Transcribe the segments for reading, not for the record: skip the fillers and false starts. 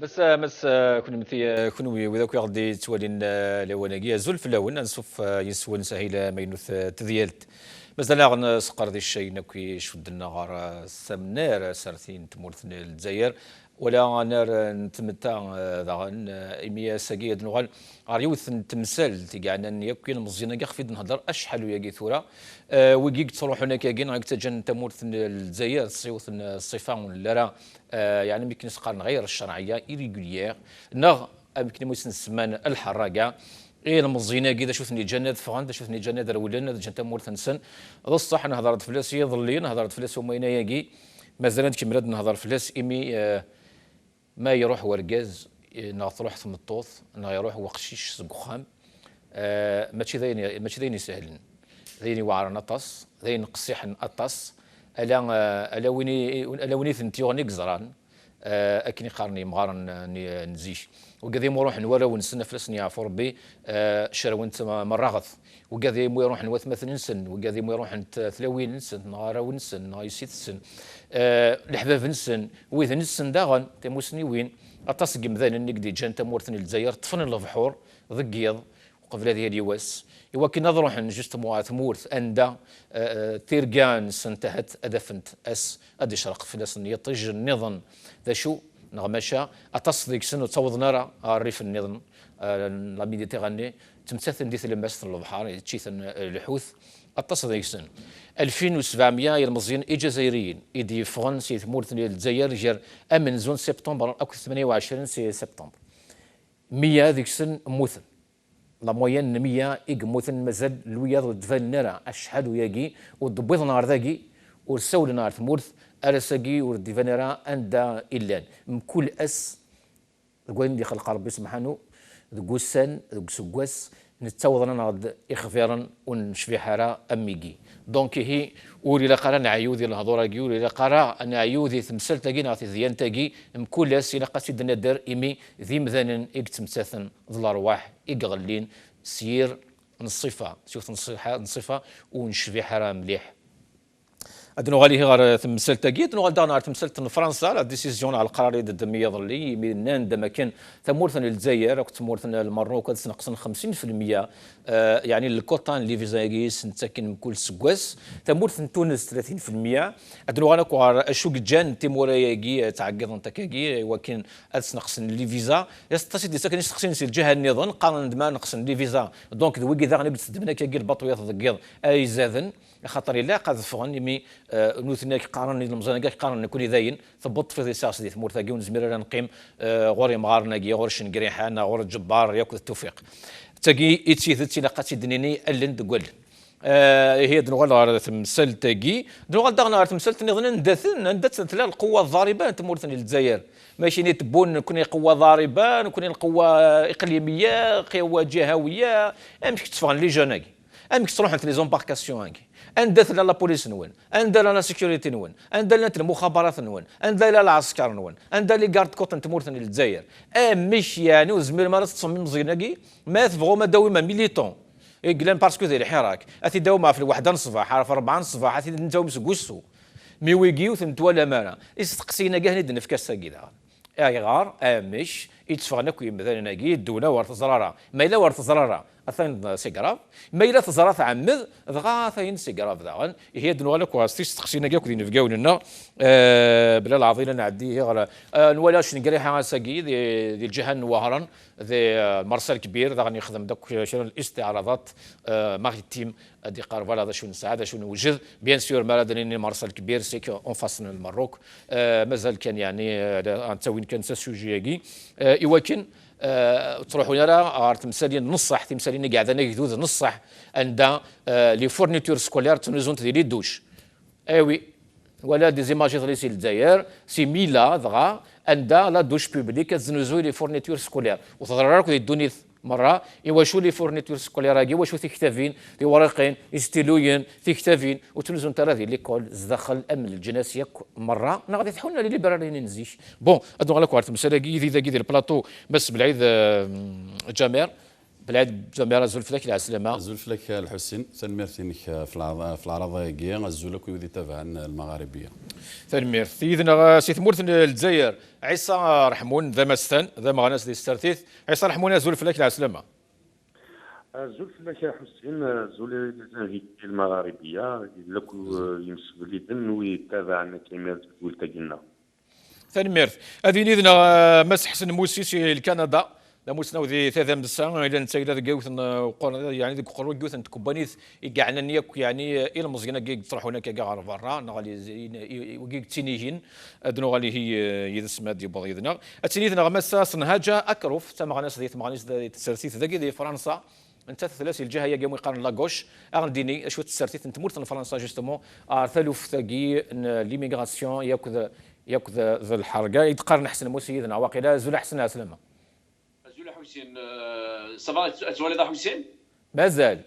مس كنا مثي كنوي وإذا كي غادي توالين لواناكي زول في اللون نشوف يسون سهيل ما ينوث تذيلت مازال غنسقر دي الشيء نكوي شد النهار سمنار سارتين تمورث الجزائر ولا نار نتمتع ذاغن إميا ساقية نغال غاريوث تمثال تيقعنا يكوي المزينة كاع خفيد نهضر أشحال وياكي ثورة ويجيك تروح هناك كاين غاك تجن تمورث الجزائر صيوث الصفة ولا راه يعني يمكن نسقر غير الشرعية إيريغوليير نغ يمكن موسن السمان الحراقة إيه المزينة كذا شوفني جنة فغان شوفني جنة درولنا جنة مورث نسن هذا الصح أنا هضرت فلاس يظلين هضرت فلاس وما يناياكي مازال كمراد نهضر فلاس إمي ما يروح ورقاز نا تروح ثمطوط نا يروح وقشيش سقخام ماشي ذيني سهلين ذيني وعر نطس ذين قصيح أطس ألا ويني ثنتيوني قزران أكني قارني مغارن نزيش وقذي مروح نورا ونسن فلسني يعفو ربي شراونت مراغث وقذي مو يروح نوث مثلا نسن وقذي مو يروح ثلاوين نسن نهارا ونسن نهاي سيت سن الحباب نسن وإذا نسن داغن تموسني وين أتصق مثلا نقدي جان تمورثني الجزائر طفن البحور ضقيض وقبل هذه اليواس يوكي نظروح نجست ثمورث أندا تيرجان سنتهت أدفنت أدي شرق فلسن يطج النظام ذا شو نغمشا أتصدق سنو تصوض نرى الريف النظام لا ميديتيراني تمتثل ديث لمباس البحر تشيث الحوث أتصدق سن 2700 يلمزين إجازيريين إدي فرنسي ثمورثني الجزائر جر أمن زون سبتمبر أكو 28 سبتمبر 100 ذيك سن موثن لا موين 100 إيق مازال الوياض دفال نرى أشحال وياكي ودبيض نهار ذاكي ورسول نهار ثمورث أرساكي ورديفانيرا أندا إلان مكل أس قوين دي خلق ربي سبحانه ذقوسان ذقسقواس نتاوضنا نغد إخفيرا ونشفي حارة أميكي دونك هي ولي لقرا نعيوذي الهضورة كي ولي لقرا نعيوذي ثمثال تاكي نعطي ذيان تاكي مكل أس إلا قاسي الدار إمي ذي مثلا إيك تمساثن ذو الأرواح إيك غلين سير نصفة شوف نصفة ونشفي حارة مليح ادنو غالي غير تمثال تاكيت نو غالدا نهار تمثلت فرنسا لا ديسيزيون على القرار ديال دم يظلي من عندما كان تمورثن الجزائر وتمورثن المروك تنقصن 50% يعني الكوطان اللي فيزاكيس نتاكن كل سكواس تمورثن تونس 30% ادنو غانا اشوك جان تيموراياكي تعقد نتاكي ولكن تنقصن لي فيزا يستاسي دي ساكن تقسين الجهه النظام قارن دما نقصن لي فيزا دونك دوي كذا غنبدا تدبنا كي البطويات ضقيض اي زادن خاطر لا قاد فغن مي نوثنا قارن المزانه كاع قارن كل ذاين ثبط في ساس دي ثمور ثاقي ونزمير نقيم غوري مغارنا كي غور شنقريحه غور الجبار ياكل التوفيق تاقي اتشي لقات دنيني الين تقول هي دنوغال تمثل تاقي دنوغال داغنا تمثل نظن ندثن القوه الضاربه تمورثني الجزائر ماشي نتبون نكون قوه ضاربه نكون قوه اقليميه قوه جهويه امشي تفغن لي جوناكي امك تروح انت لي زومباركاسيون هاكي اندث لا بوليس نون اندث لا سيكوريتي نون اندث المخابرات نون اندث لا العسكر نون اندث لي كارد كوت تمورثن للجزائر مش يعني وزمير ما تصمم مزيناكي ما تبغوا ما داوما ميليتون يقلان باسكو ديال الحراك اثي داوما في الوحده الصباح عارف 4 الصباح اثي نتاو مسكوسو مي ويكيو ثنتوالا مانا استقسينا كاع ندن في كاسا كذا اي غار مش يتفغنا كي مثلا ناكي الدوله ورث زراره ما الا ورث زراره اثين سيكراف ما الا تزرا تعمد دغا ثين سيكراف داغن هي دنوالك كواستيش تقسينا كاع كي نفكاو لنا بلا العظيم نعدي غير نولا شنقري حاجه ساكي ديال الجهه الوهران ذي مرسل كبير داغ يخدم داك شنو الاستعراضات ماريتيم دي قار فوالا هذا شنو نساعد شنو نوجد بيان سور ما لديني مرسل كبير سيك اون فاس المروك مازال كان يعني انت وين كان سوجيكي ايواكن تروحوا نرى تمثالين نصح تمثالين قاعده نجدود نصح عند لي فورنيتور سكولير تنزون ديال الدوش ايوي ولا دي زيماج ديال الجزائر سي ميلا دغا عند لا دوش بوبليك تنزو لي فورنيتور سكولير وتضررك يدوني مره ايوا لي فورنيتور سكولير هاكي واش تكتافين دي ورقين يستيلوين تكتافين وتنزون ترى ديال ليكول زداخل الامن الجنسيه مره انا غادي تحولنا لي ليبراليين نزيش بون ادو على كوارت مسالاكي ذي ذاكي ديال البلاطو بس بالعيد جامير بلاد زميرة زلفلك العسلامة. زلفلك الحسين تنميرتينك في العراضة كيا الزولك ويدي تابعا المغاربية. تنمير سيدنا سي ثمورت الجزائر عيسى رحمون ذا مستان ذا مغناس دي ستارتيث عيسى رحمون زلفلك العسلامة. زلفلك حسين زول زانفيتي المغاربية لك يمسك ليدن ويتابعنا كيما تقولنا. تنمير هذه نيدنا مسح حسن موسيسي لكندا لا موسنا وذي ثلاثة من السنة إلى نتا إلى جوثن يعني ذيك قروا جوثن تكوبانيث يقعنا نياك يعني إلى مزينا جيك تروح هناك كاع برا نغالي وجيك تينيهين أدنو غالي هي يدسم دي بغيضنا أتنيثنا غمسة صنهاجة أكروف تما غناس ذي تما غناس ذي تسرسيث ذاك ذي فرنسا انت ثلاثي الجهه هي قاموا يقارن لاغوش اغنديني شو تسرتيت انت مورت فرنسا جوستومون ثلث ثقي ليميغراسيون ياكل ذا الحرقه يتقارن احسن موسيدنا واقيلا زول احسن اسلامه زول حسين سافا تولد حسين مازال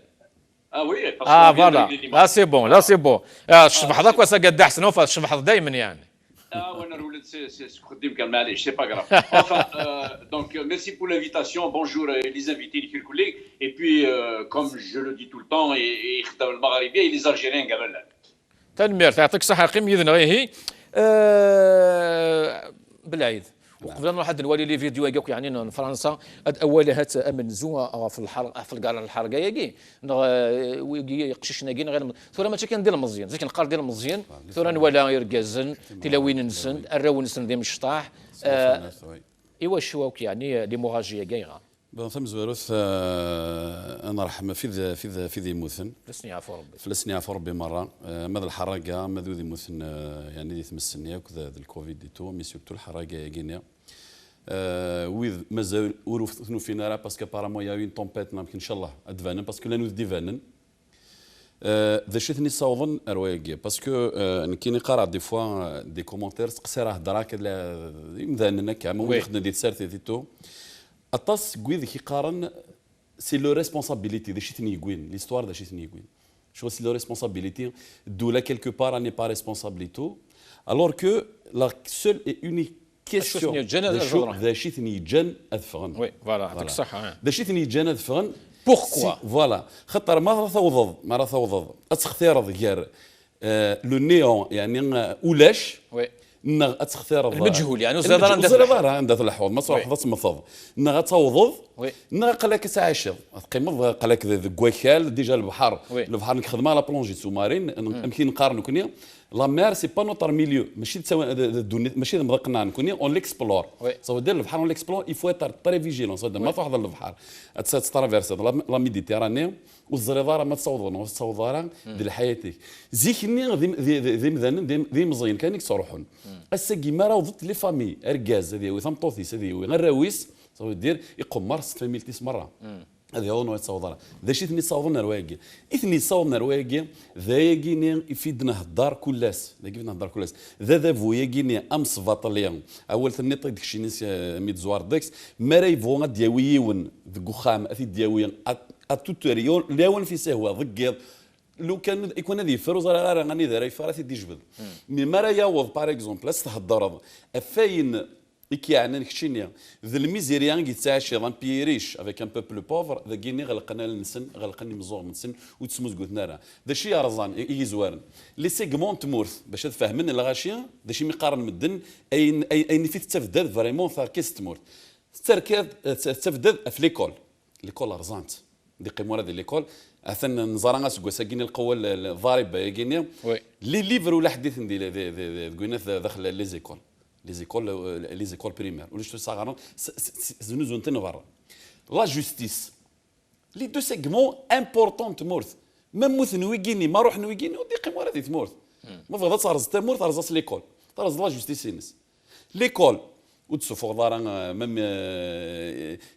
وي فوالا لا سي بون لا سي بون الشبح هذاك واسا قد احسن وفا الشبح دائما يعني وانا الولد سي خديم كان معليش سي با غراف enfin donc merci pour l'invitation bonjour les invités les collègues et puis comme je le dis tout le temps et خدام المغاربيه les algériens قبل تنمير يعطيك الصحه قيم يذنا هي بالعيد وقبل واحد الوالي لي فيديو هكاك يعني فرنسا اولها امن زوا في الحرق في الكار الحرقه ياكي يقششنا كاين غير ثورة ما كان ديال مزيان زيك القار ديال مزيان ثورة ولا يركازن تلاوين نسن الراون نسن ديال مشطاح ايوا شواك يعني ليموراجيا كايغا بون ثم زواروث انا رحمه في ذي موثن فلسني عفو ربي فلسني عفو ربي مره ماذا الحراقه ماذا ذي موثن يعني ذي تمسني وكذا الكوفيد دي تو مي سورتو الحراقه يا غينيا ويذ مازال وروثنو فينا راه باسكو ابارامون يا اون تومبيت ان شاء الله ادفانن باسكو لا نوذ ديفانن ذا شيتني صوضن اروايكي باسكو كي نقرا دي فوا دي كومونتير تقصي راه دراك مذاننا كاع خدنا دي تسارتي تو أطاس قوي كي قارن سي لو ريسبونسابيلتي داشي تني يقوين ليستوار داشي تني يقوين شو سي لو ريسبونسابيلتي الدولة كيلكو بار راني با ريسبونسابيلتو الور كو لا سول اي اونيك كيسيون داشي تني يجان اذفغن وي فوالا يعطيك الصحة داشي تني يجان اذفغن بوركوا فوالا خاطر ما راه ثوضض اتختار غير لو نيون يعني اولاش وي اتختار المجهول يعني زرا عندها الحوض ما صراحه مصض توضض قالك ساعشر قيمض قالك كواكال ديجا البحر نخدمها لا بلونجي سومارين يمكن نقارنوا كنيا لا مير سي با نوتر ميليو ماشي تساوي ماشي مضقنا كنيا اون ليكسبلور سو دير البحر اون ليكسبلور يفو اتر تري فيجيلون ما تحضر البحر ترافيرس لا ميديتيراني والزريضه راه ما تصوض راه ديال حياتك زيكني ذي مذنن ذي مزيان كانك تروحون اسا كيما راه وضت لي فامي اركاز هذه وي ثمطوثيس هذه وي غير راويس صافي دير يقمر 6 تيس مره هذه هو نوع تصوض ذا شي ثني صوضنا رواقي اثني صوضنا رواقي ذا يجيني يفيدنا الدار كلاس ذا يفيدنا الدار كلاس ذا فو يجيني امس فاطليان اول ثني طيب داكشي ناس ميت زوار داكس ما راي فو دياويون ذو خام اثي دياويون اتوتوريون لاون في سهوه ضقيض لو كان يكون هذه فروز راه غاني داير فراسي ديجبد مي ما راه ياوض باغ اكزومبل استهضر فاين يعني نكشينيا ذا الميزيريان يتعاشى ضان بيريش افيك ان بوبل بوفر ذا كيني غلقنا النسن غلقني مزور من سن وتسموز قلتنا راه ذا شي رزان يزوارن لي سيغمون تمورث باش تفهمن الغاشيه ذا شي مقارن مدن اين في تفدد فريمون كيس تمورث تركز تفدد في ليكول ليكول رزانت دي قيمور هذه ليكول اثن نزارنا سكو ساكيني القوه الضاربه يجيني لي ليفر ولا حديث ندير قلنا داخل لي زيكول لي زيكول بريمير ولا شتو صغارون زنوزون تنفر لا جوستيس لي دو سيغمون امبورطون تمورث ما موث نويكيني ما روح نويكيني ودي قيمه هذه تمورث ما فغدا ترز تمورث ترز ليكول ترز لا جوستيس ينس ليكول وتسوفو دارا ميم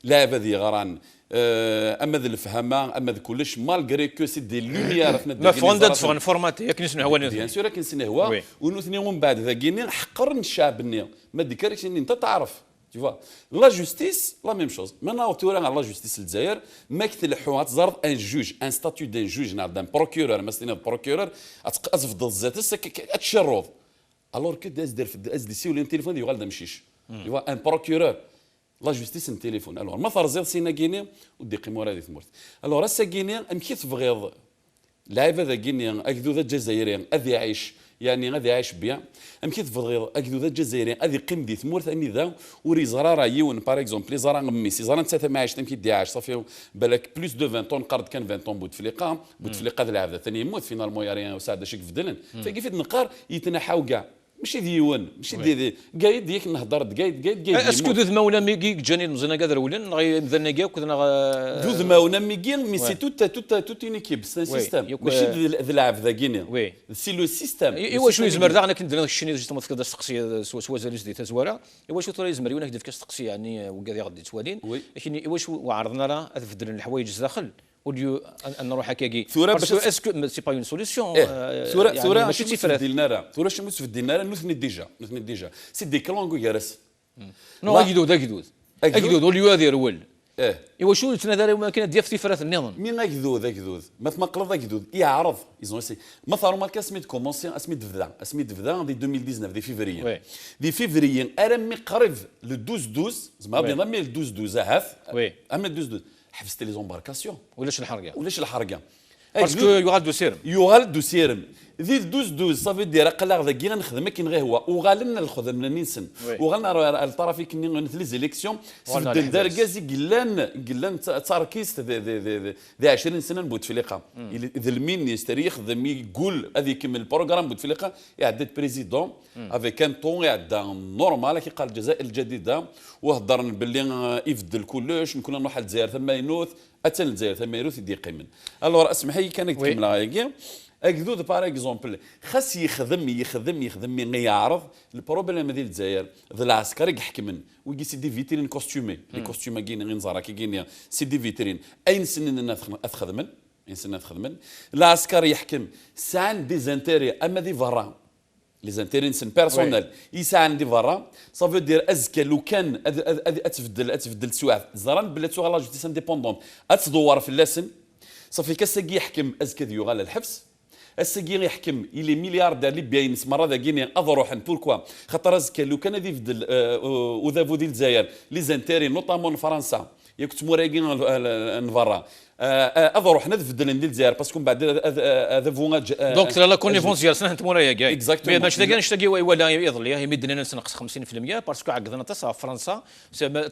لاعب هذه غران اما ذا الفهمه اما ذا كلش مالغري كو سي دي لوميير ما فوندات فون فورمات ياك نسمع هو بيان سور كنسني هو ونثني ومن بعد ذا كيني حقر الشعب النيا ما ديكريش انت تعرف tu vois la justice la même chose maintenant tu vois la justice الجزائر ما كتلحوها تزرد ان جوج ان ستاتيو دان جوج نعرف دان بروكيورور مثلا بروكيورور اتفضل ذات اتشرط الور كو داز دير دي سي ولا التليفون يغال مشيش tu vois un procureur لا جوستيس التليفون. الوغ ما فرزيض سينا كيني ودي قيمه هذه ثمرت. الوغ راسا كيني امكي تبغيض لاعب هذا كيني اكدو ذا الجزائري غادي يعيش يعني غادي يعيش بيان امكي تبغيض اكدو ذا الجزائري غادي يقيم دي ثمورت اني ذا وري زرا راه يون باغ اكزومبل لي زرا ميسي زرا نتا ما عايش تمكي دي عايش صافي بالك بلوس دو 20 طون قرض كان 20 طون بوتفليقه ذا اللاعب ثاني يموت فينالمون يا ريان وساعد شيك فدلن فكيف نقار يتنحاو كاع ماشي ديوان ماشي دي قايد ديك نهضر قايد اسكو ذو ذماونا ميكي جاني مزنا كادر ولن مثلنا كاع كنا ذو ذماونا ميكي مي سي توت اون ايكيب سي ان سيستيم ماشي ذا لاعب ذا كينيا سي لو سيستيم ايوا شو يزمر ذا انا كنت درنا الشيني جيت تفكر السقسيه سوا زالوس دي تزواره ايوا شو ترى يزمر وانا كدير السقسيه يعني وكذا غادي توالين لكن ايوا شو وعرضنا راه تفدل الحوايج داخل وديو ان نروح هكاكي اسكو سي با اون سوليسيون ثورة ماشي تفدلنا راه ثورة شنو تفدلنا راه نثني ديجا سي دي كلونغو يارس نو اكيدود وليو هذا رول ايوا شو تنادى ما كاين ديال تفرات النظام مين اكدود ما تمقلض اكدود يعرض ايزون سي مثلا ماركا سميت كومونسي اسميت فدا دي 2019 دي فيفري ارمي قريب لو 12 زعما بينا مي 12 عاف اما 12 حبست لي زومباركاسيون ولاش الحرقه باسكو يغال دو سيرم ذي 12 صافي دير قلاغ ذا كي غنخدم كي غير هو وغالنا الخدم ننسن وغالنا الطرفي كي نث لي زيليكسيون سفدن دار كازي قلان تاركيست ذي 20 سنه بوتفليقه ذا المينيستير يخدم يقول هذه يكمل البروغرام بوتفليقه يعدد بريزيدون افيك ان طون يعدى نورمال كي قال الجزائر الجديده وهضر باللي يفدل كلش نكون نروح للجزائر ثم ينوث حتى الجزائر ثم ينوث يدي قيمن الوغ اسمح لي كان يكمل هاكي اكدود باغ اكزومبل خاص يخدم يعرض البروبليم ديال الجزائر ذا العسكري يحكمن ويجي سي دي فيترين كوستيومي لي كوستيوم كاين غير نزارا كي كاين سي دي فيترين اين سنن اخدمن العسكري يحكم سان دي زانتيري اما دي فرا لي زانتيرينسن بيرسونيل يسان دي فرا صافي دير ازكى لو كان اتفدل سواع زران بلا تو لا جوستيس انديبوندون اتدور في اللسن صافي كاساكي يحكم ازكى ديو غالا الحبس الساكي يحكم يلي ملياردير اللي باين مرة ذا كينيا اضروحن بوركوا خاطر ازكى لو كان يفدل وذافو ديال الجزائر لي زانتيري نوطامون فرنسا ياك تموراكين نفرا اضروح نفدل ندير الجزائر باسكو من بعد هذا فونا دونك لا كونيفونس ديال سنه تمورايا كاع مي ماشي كاع نشتاقي ولا يظل يمدنا نقص 50% باسكو عقدنا تصا فرنسا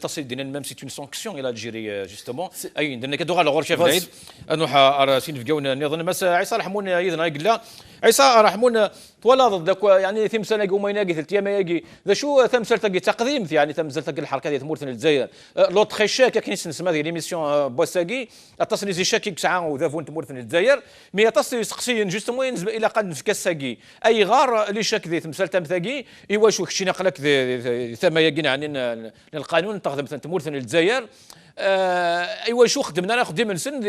تصل دينا ميم سي اون سانكسيون الى الجيري جوستومون اي درنا كدو على غور شاف العيد انو سين فكاونا نظن مس عيسى رحمون ايضا قال عيسى رحمون طوالا ضد يعني ثمثال قوما يناقي ثلاث ايام ياقي ذا شو ثمثال تاقي تقديم يعني ثمثال تاقي الحركه ديال تمورتنا الجزائر لوط خيشاك كاين نسمع هذه ليميسيون بوساكي اتصل زي شاكي ساعه وذافون تمورتنا الجزائر مي اتصل يسقسي جوستومون ينزل الى قد في كاساكي اي غار اللي شاك ذي تمثال تمثاقي ايوا شو كشي نقلك ثما ياقين عن القانون تخدم تمورتنا الجزائر ايوا شو خدمنا انا خدم من سن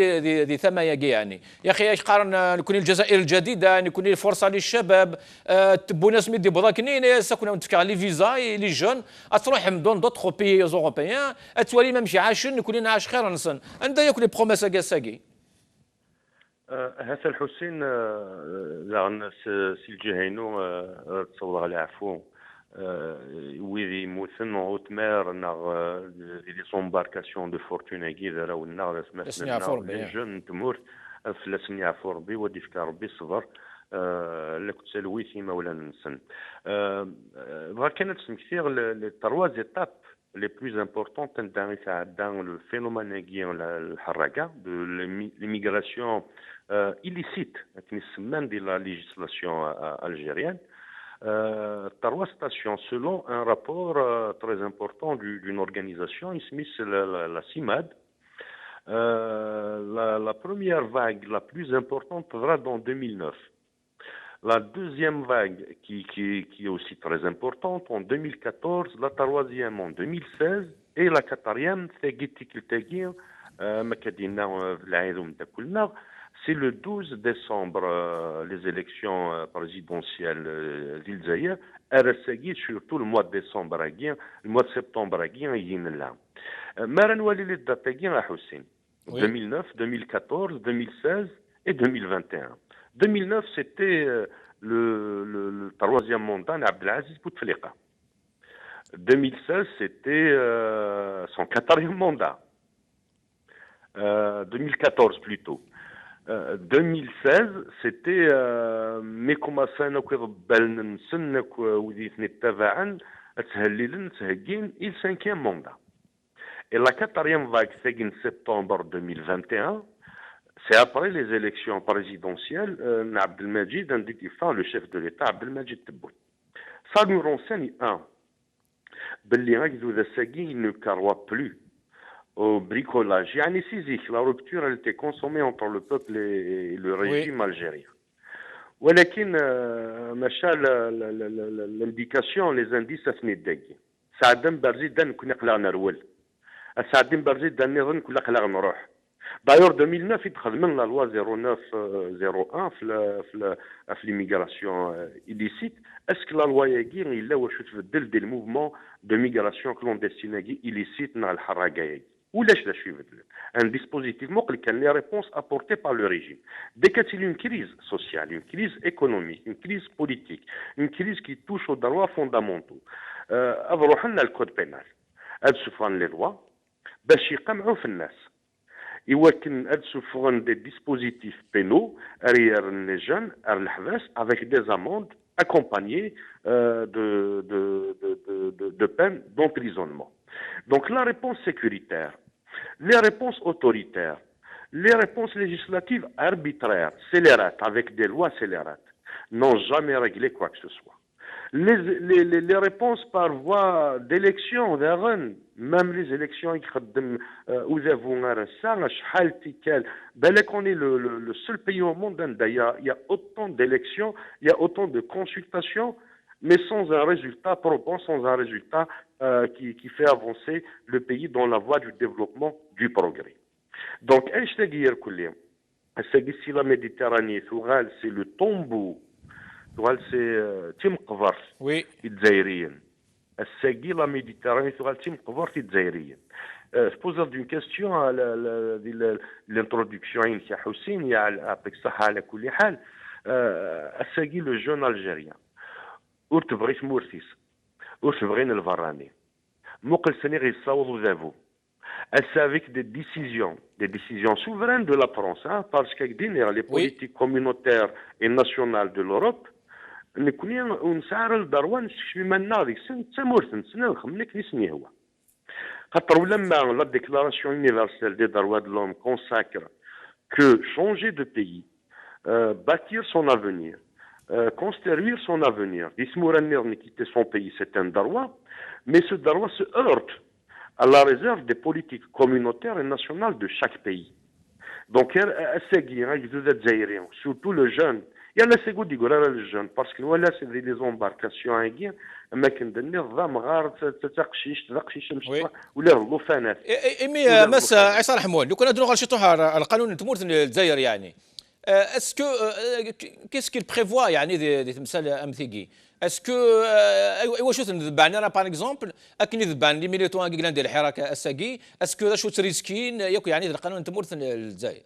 دي ثمايا يعني يا اخي قارن نكون الجزائر الجديده نكون فرصه للشباب تبو ناس ميدي بضاكنين ساكنا نتفكر لي فيزا لي جون تروح من دوطخ بيي اوروبيان اتولي ما مشي عاشن نكون عاش خير نسن عند ياكل لي بروميس كاساكي هذا الحسين زعما سي الجهينو تصور على عفو ويدي موثن اوتمير ناغ لي زومباركاسيون دو فورتون كي داراو ناغ سمعنا لي جون تمور فلاسني عفو ربي ودي فكا ربي الصبر لك تسلويتي مولا نسن كانت كثير لي تروا زيتاب لي بلوز امبورطونت dans le phénomène كي الحركه دو ليميغراسيون illicite qui se de la législation algérienne. Trois stations, selon un rapport très important d'une organisation, la CIMAD, la première vague la plus importante sera dans 2009. La deuxième vague, qui est aussi très importante, en 2014, la troisième en 2016, et la quatrième, c'est le 12 décembre, les élections présidentielles d'Ilzaïr, surtout le mois de décembre, le mois de septembre, il 2009, 2014, 2016 et 2021. 2009, c'était le troisième mandat d'Abdelaziz Bouteflika. 2016, c'était son 4e mandat. 2014 plutôt. 2016 c'était ميكوماسانا كيغبالنا نسنك وديتني تبعا تهليلن تهجين il 5e mandat. Et la 4e vague, c'est en septembre 2021, c'est après les élections présidentielles, Abdelmajid Nditifa, le chef de l'État, Abdelmajid Tebboune. Ça nous renseigne, il ne croit plus au bricolage. La rupture elle était consommée entre le peuple et le régime algérien. ولكن مشى l'indication, les indices اثني داكي سعدن برزيد دان كنا قلع نرول سعدن برزيد دان نظن كنا قلع نروح d'ailleurs 2009 يدخل من la loi 0901 في l'immigration illicite. Est-ce que la loi ياكي الا واش تبدل دي الموفمون de migration clandestine illicite dans الحراقه ياكي ولاش لاش يبدل un dispositif مقل كان les réponses apportées par le régime. Dès qu'il y a une crise sociale, une crise économique, une crise politique, une crise qui touche aux droits fondamentaux, أروح لنا الكود بينال هاد سفران لي لوا باش يقمعوا في الناس يوكن هاد سفران دي dispositifs pénaux arrière les jeunes à الحبس avec des amendes accompagnées de peines d'emprisonnement. Donc la réponse sécuritaire, les réponses autoritaires, les réponses législatives arbitraires, scélérates, avec des lois scélérates, n'ont jamais réglé quoi que ce soit. Les réponses par voie d'élection, même les élections, où on est le seul pays au monde, il y a autant d'élections, il y a autant de consultations, mais sans un résultat probant, sans un résultat qui fait avancer le pays dans la voie du développement, du progrès. Donc, si la Méditerranée, c'est le tombeau, c'est Tim Qvar, Idzaïrien. La Méditerranée, c'est Tim Qvar, Idzaïrien. Je pose une question à l'introduction, il y a avec Sahara, le jeune Algérien. ورتبغي مورثيس ورتبغين الفراني موقل سني غيصاوضوا ذابو avec des décisions souveraines de la France, parce que les politiques communautaires et nationales de l'Europe نكوني ونسعر الدروان نستكشف منا ديك تمورثن سنه الخملك نسني هو خاطر لما la déclaration universelle des droits de l'homme consacre que changer de pays, bâtir son avenir, construire son avenir. Ismouraner ne quitter son pays, c'est un droit, mais ce droit se heurte à la réserve des politiques communautaires et nationales de chaque pays. Donc, surtout le jeune, il y a le jeune, parce que voilà, c'est des embarcations à guerre, mais qui عصام حمود لو كنا نديرو غير شي طوحه القانون تمورث الجزائر يعني اسكو كيس كيل بريفوا يعني دي تمثال امثيكي اسكو واش تذبعنا انا باغ اكزومبل اكن يذبعن لي ميليتون كيلان ديال الحراك اساكي اسكو شو تريسكين ياك يعني القانون تمورث الجزائر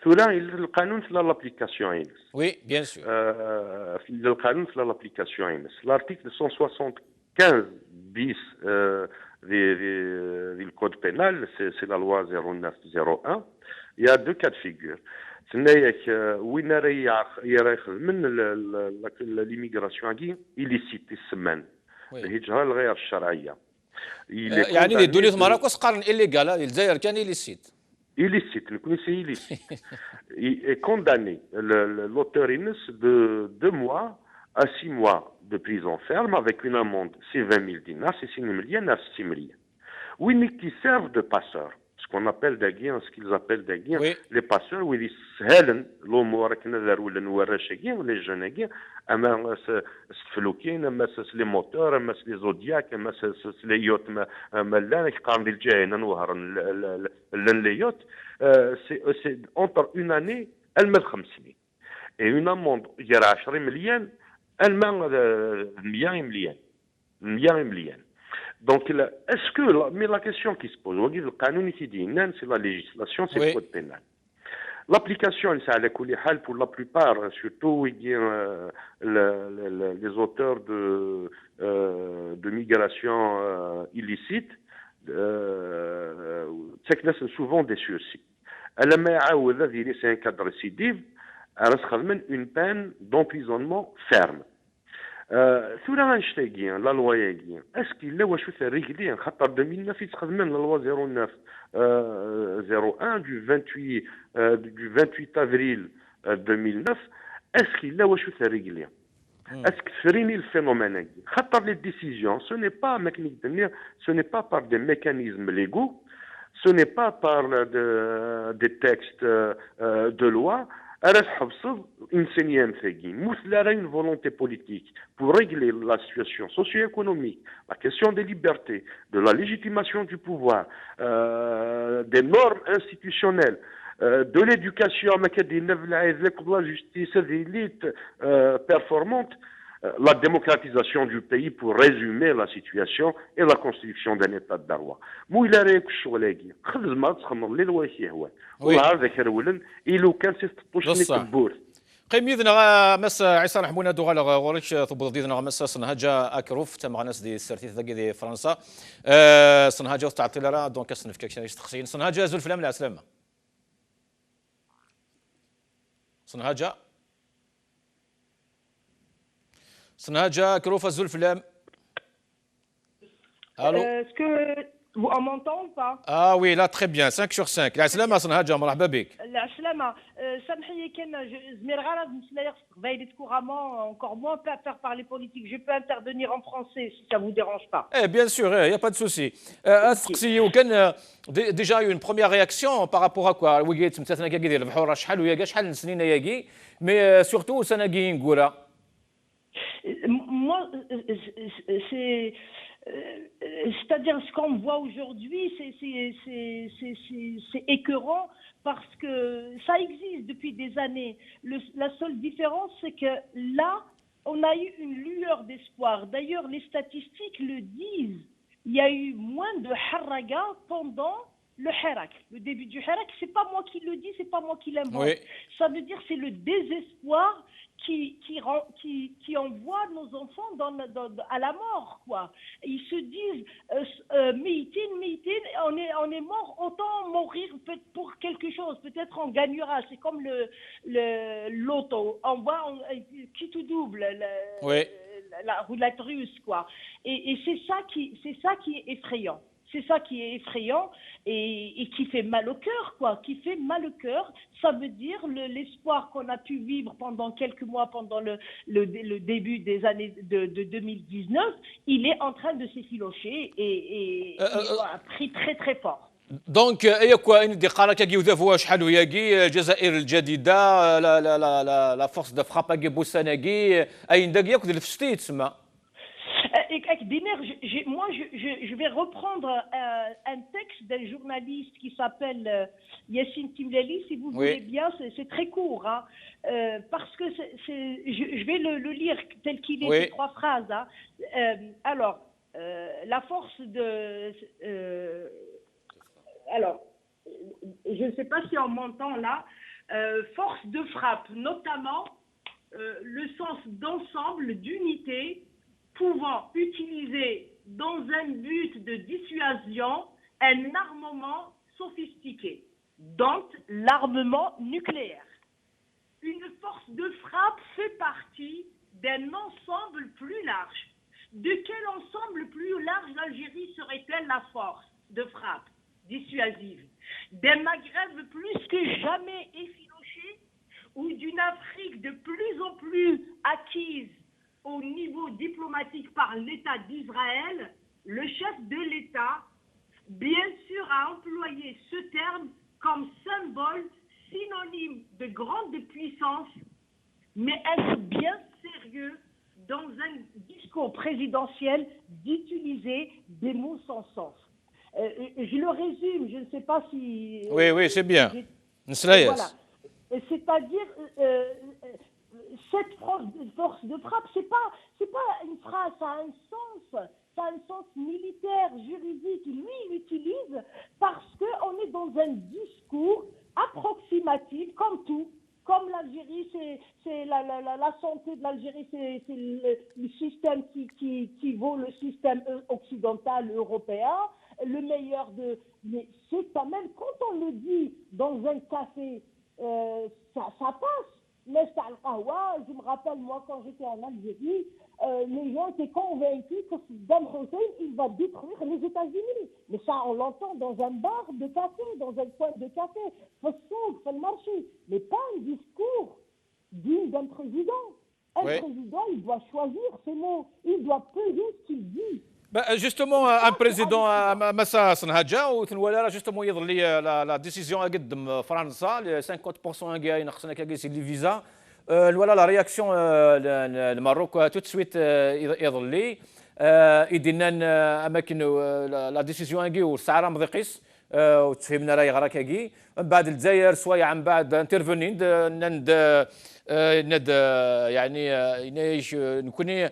ثورا القانون في لابليكاسيون وي بيان سور القانون في لابليكاسيون l'article 175 bis du code pénal, c'est la loi 0901. Il y a deux cas de figure. وين من l'immigration illicite السمان الهجرة الغير الشرعية يعني اللي دولة مراكش قارن إليغال الجزائر كان illicite illicite, c'est illicite. Il est condamné, l'auteur de 2 mois à 6 mois de prison ferme avec une amende, c'est 20 000 dinars, c'est 6 millions à 6 millions. Oui, qui servent de passeurs, ce qu'on appelle des guiens, ce qu'ils appellent des guiens, oui. Les passeurs, oui, ils sahlen, l'homme, les jeunes guiens, les moteurs, les zodiacs, les yachts, c'est entre une année, elle met 50 000. Et une amende, il y a 10 millions, elle met millions. Donc, est-ce que, mais la question qui se pose, c'est la législation, c'est le code pénal. L'application, pour la plupart, surtout les auteurs de migration illicite, c'est souvent des sursis. C'est un cadre récidive, une peine d'emprisonnement ferme. La loi est-ce qu'il est réglé en 2009 la loi 09 01 du 28 avril 2009 est-ce qu'il est réglé est-ce que c'est le phénomène les décisions ce n'est pas par des mécanismes légaux ce n'est pas par des textes de loi. Une volonté politique pour régler la situation socio-économique, la question des libertés, de la légitimation du pouvoir, des normes institutionnelles, de l'éducation, de la justice, des élites performantes, la démocratisation du pays pour résumer la situation et la construction d'un état de droit. مو إلا راك الشغلاكي خدمة تخمر الليل واكي هو والله ذاك رولن إلو كان سيستطوش نكبور قيميدنا مس عيسى رحمونا دوغال غوريش طبو ديدنا مس صنهاجا اكروف تم ناس دي السرتي ذاك دي فرنسا صنهاجا تعطي لها دونك صنف كاكشن تخسين صنهاجا زول فلام العسلامه صنهاجا كروف زول فلام. Allô? Est-ce que on m'entend ou pas? Ah oui, là très bien, 5 sur 5. العسلامة صنهاجا مرحبا بك. العسلامة سامحني كان زمير غرض مسلاير valide couramment encore moins faire parler politique. Je peux intervenir en français si ça vous dérange pas. Eh bien sûr, il n'y a pas de souci. Si وكان déjà eu une première réaction par rapport à quoi? وقيت مثلا كي ديال البحور شحال ويا شحال سنين ياكي mais surtout سناكي نقولها. Moi, c'est-à-dire ce qu'on voit aujourd'hui, c'est écœurant parce que ça existe depuis des années. La seule différence, c'est que là, on a eu une lueur d'espoir. D'ailleurs, les statistiques le disent. Il y a eu moins de haraga pendant le Hirak. Le début du Hirak, c'est pas moi qui le dis, c'est pas moi qui l'invente. Oui. Ça veut dire c'est le désespoir qui envoie nos enfants à la mort, quoi. Ils se disent Meitin, on est mort, autant mourir pour quelque chose. Peut-être on gagnera. C'est comme le loto. On voit qui tout double. Oui. La roulette russe, quoi. Et c'est ça qui est effrayant. C'est ça qui est effrayant et qui fait mal au cœur, quoi. Qui fait mal au cœur. Ça veut dire l'espoir qu'on a pu vivre pendant quelques mois, pendant le début des années de 2019, il est en train de s'effilocher et il a pris très très fort. دونك اي كوا ان دي قارا كي ودافوا شحال وياكي الجزائر الجديده لا فورس دو فرابا كي بوساناكي اي نداك ياك الفستي تسمى. Moi, je vais reprendre un texte d'un journaliste qui s'appelle Yassine Timlali, si vous voulez bien, c'est très court, hein, parce que je vais le lire tel qu'il est, ces 3 phrases. Hein. Alors, la force de... alors, je ne sais pas si on m'entend là, force de frappe, notamment le sens d'ensemble, d'unité, pouvant utiliser dans un but de dissuasion un armement sophistiqué, donc l'armement nucléaire. Une force de frappe fait partie d'un ensemble plus large. De quel ensemble plus large l'Algérie serait-elle la force de frappe dissuasive? D'un Maghreb plus que jamais effiloché ou d'une Afrique de plus en plus acquise au niveau diplomatique par l'État d'Israël? Le chef de l'État, bien sûr, a employé ce terme comme symbole synonyme de grande puissance, mais est-ce bien sérieux dans un discours présidentiel d'utiliser des mots sans sens? Je le résume, je ne sais pas si... Oui, c'est bien. Voilà. C'est-à-dire... cette force de frappe, c'est pas une phrase, ça a un sens militaire, juridique. Lui, il l'utilise parce qu'on est dans un discours approximative, comme tout. Comme l'Algérie, c'est la santé de l'Algérie, c'est le système qui vaut le système occidental, européen, le meilleur de... Mais c'est quand même, quand on le dit dans un café, ça passe. Mais je me rappelle, moi, quand j'étais en Algérie, les gens étaient convaincus que Saddam Hussein, il va détruire les États-Unis. Mais ça, on l'entend dans un bar de café, dans un coin de café. Faut le marché. Mais pas un discours digne d'un président. Un président, il doit choisir ses mots. Il doit peser ce qu'il dit. Justement, un président Massa Sanhaja وتنوالى justement يظهر لي لا ديسيزيون قدم فرنسا 50% كاع ناقصنا كاع لي فيزا ولا لا رياكسيون الماروك تو سويت يظهر لي يدينا اماكن لا ديسيزيون كاع والسعر مضيقيس وتفهمنا راهي غرا كاكي من بعد الجزائر سوايع من بعد انترفونين ند يعني نكوني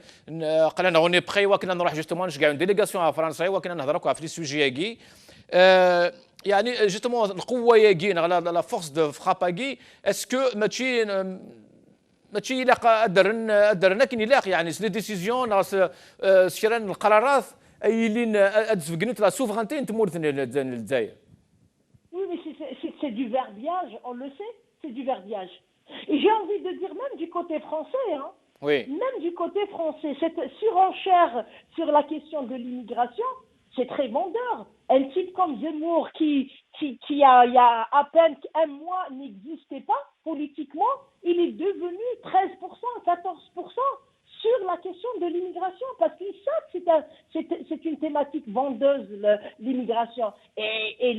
قلنا اوني بخي وكنا نروح جوستومون نشجعوا ديليغاسيون فرنسيه وكنا نهضروا في لي سوجي كي يعني جوستومون القوه ياكي لا فورس دو فراباكي اسكو ماشي يلاق درنا كاين يلاق يعني سي ديسيزيون راس سيران القرارات ايلين ادفقنت لا سوفرانتي نتمورثن للجزائر. Oui, mais c'est du verbiage, on le sait, c'est du verbiage. Et j'ai envie de dire même du côté français, hein, oui. Même du côté français, cette surenchère sur la question de l'immigration, c'est très vendeur. Un type comme Zemmour qui il y a à peine un mois n'existait pas politiquement, il est devenu 13%, 14% sur la question de l'immigration, parce qu'ils savent que c'est une thématique vendeuse, l'immigration. Et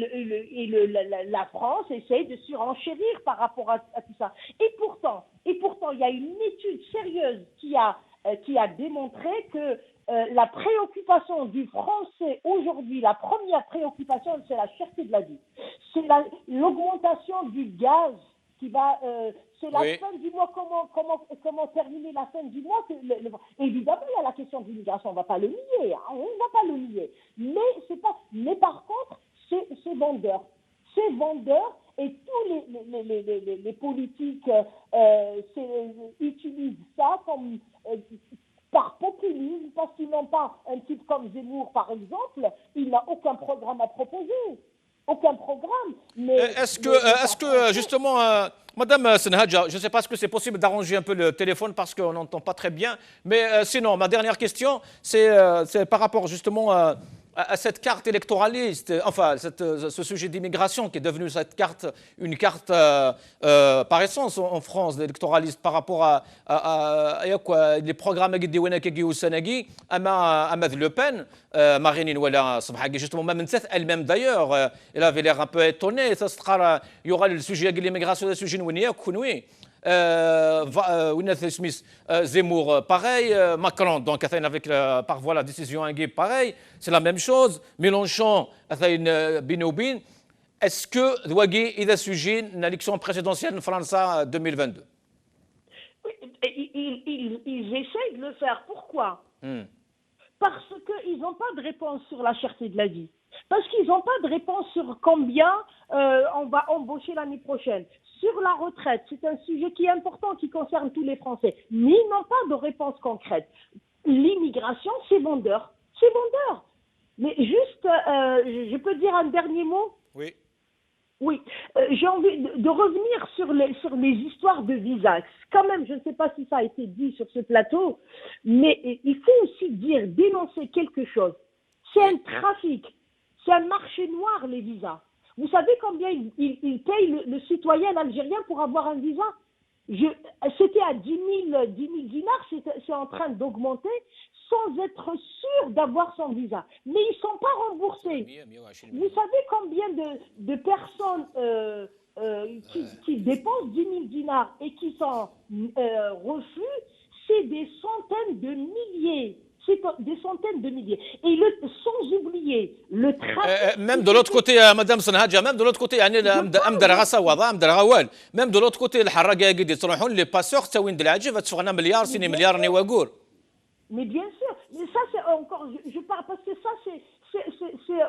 la France essaye de surenchérir par rapport à tout ça. Et pourtant, il y a une étude sérieuse qui a démontré que la préoccupation du Français aujourd'hui, la première préoccupation, c'est la cherté de la vie. C'est l'augmentation du gaz qui va... c'est la fin du mois, comment terminer la fin du mois. Évidemment, il y a la question de l'immigration, on ne va pas le nier, hein, on ne va pas le nier. Mais par contre, c'est vendeur. C'est vendeur et tous les politiques utilisent ça comme... par populisme, parce qu'ils n'ont pas un type comme Zemmour, par exemple, il n'a aucun programme à proposer. Aucun programme. Mais est-ce que justement, Madame Sanhaja, je ne sais pas si c'est possible d'arranger un peu le téléphone parce qu'on n'entend pas très bien, mais sinon, ma dernière question, c'est par rapport justement à cette carte électoraliste, enfin, ce sujet d'immigration qui est devenu une carte par essence en France, électoraliste, par rapport à les programmes qui Ahmed Le Pen, Marine Nouala, justement, même elle-même d'ailleurs, elle avait l'air un peu étonnée, il y aura le sujet de l'immigration, le sujet Zemmour, pareil, Macron, donc avec par voie la décision pareil, c'est la même chose, Mélenchon, Binobin. Est-ce que Douagui est à sujet de l'élection présidentielle de France 2022? Oui, ils essayent de le faire. Pourquoi? Parce qu'ils n'ont pas de réponse sur la cherté de la vie. Parce qu'ils n'ont pas de réponse sur combien on va embaucher l'année prochaine. Sur la retraite, c'est un sujet qui est important, qui concerne tous les Français. Mais ils n'ont pas de réponse concrète. L'immigration, c'est vendeur. C'est vendeur. Mais juste, je peux dire un dernier mot? Oui. Oui. J'ai envie de revenir sur les histoires de visa. Quand même, je ne sais pas si ça a été dit sur ce plateau, mais il faut aussi dénoncer quelque chose. C'est un trafic. C'est un marché noir, les visas. Vous savez combien il paye le citoyen algérien pour avoir un visa? C'était à 10 000 dinars, c'est en train d'augmenter sans être sûr d'avoir son visa. Mais ils ne sont pas remboursés. Vous savez combien de personnes qui dépensent 10 000 dinars et qui s'en refusent? C'est des centaines de milliers. C'est des centaines de milliers. Et sans oublier le trafic... même de l'autre côté, Madame Sanhaja, même de l'autre côté, même de l'autre côté, les passeurs, milliards, mais bien sûr, mais ça c'est encore, je parle parce que ça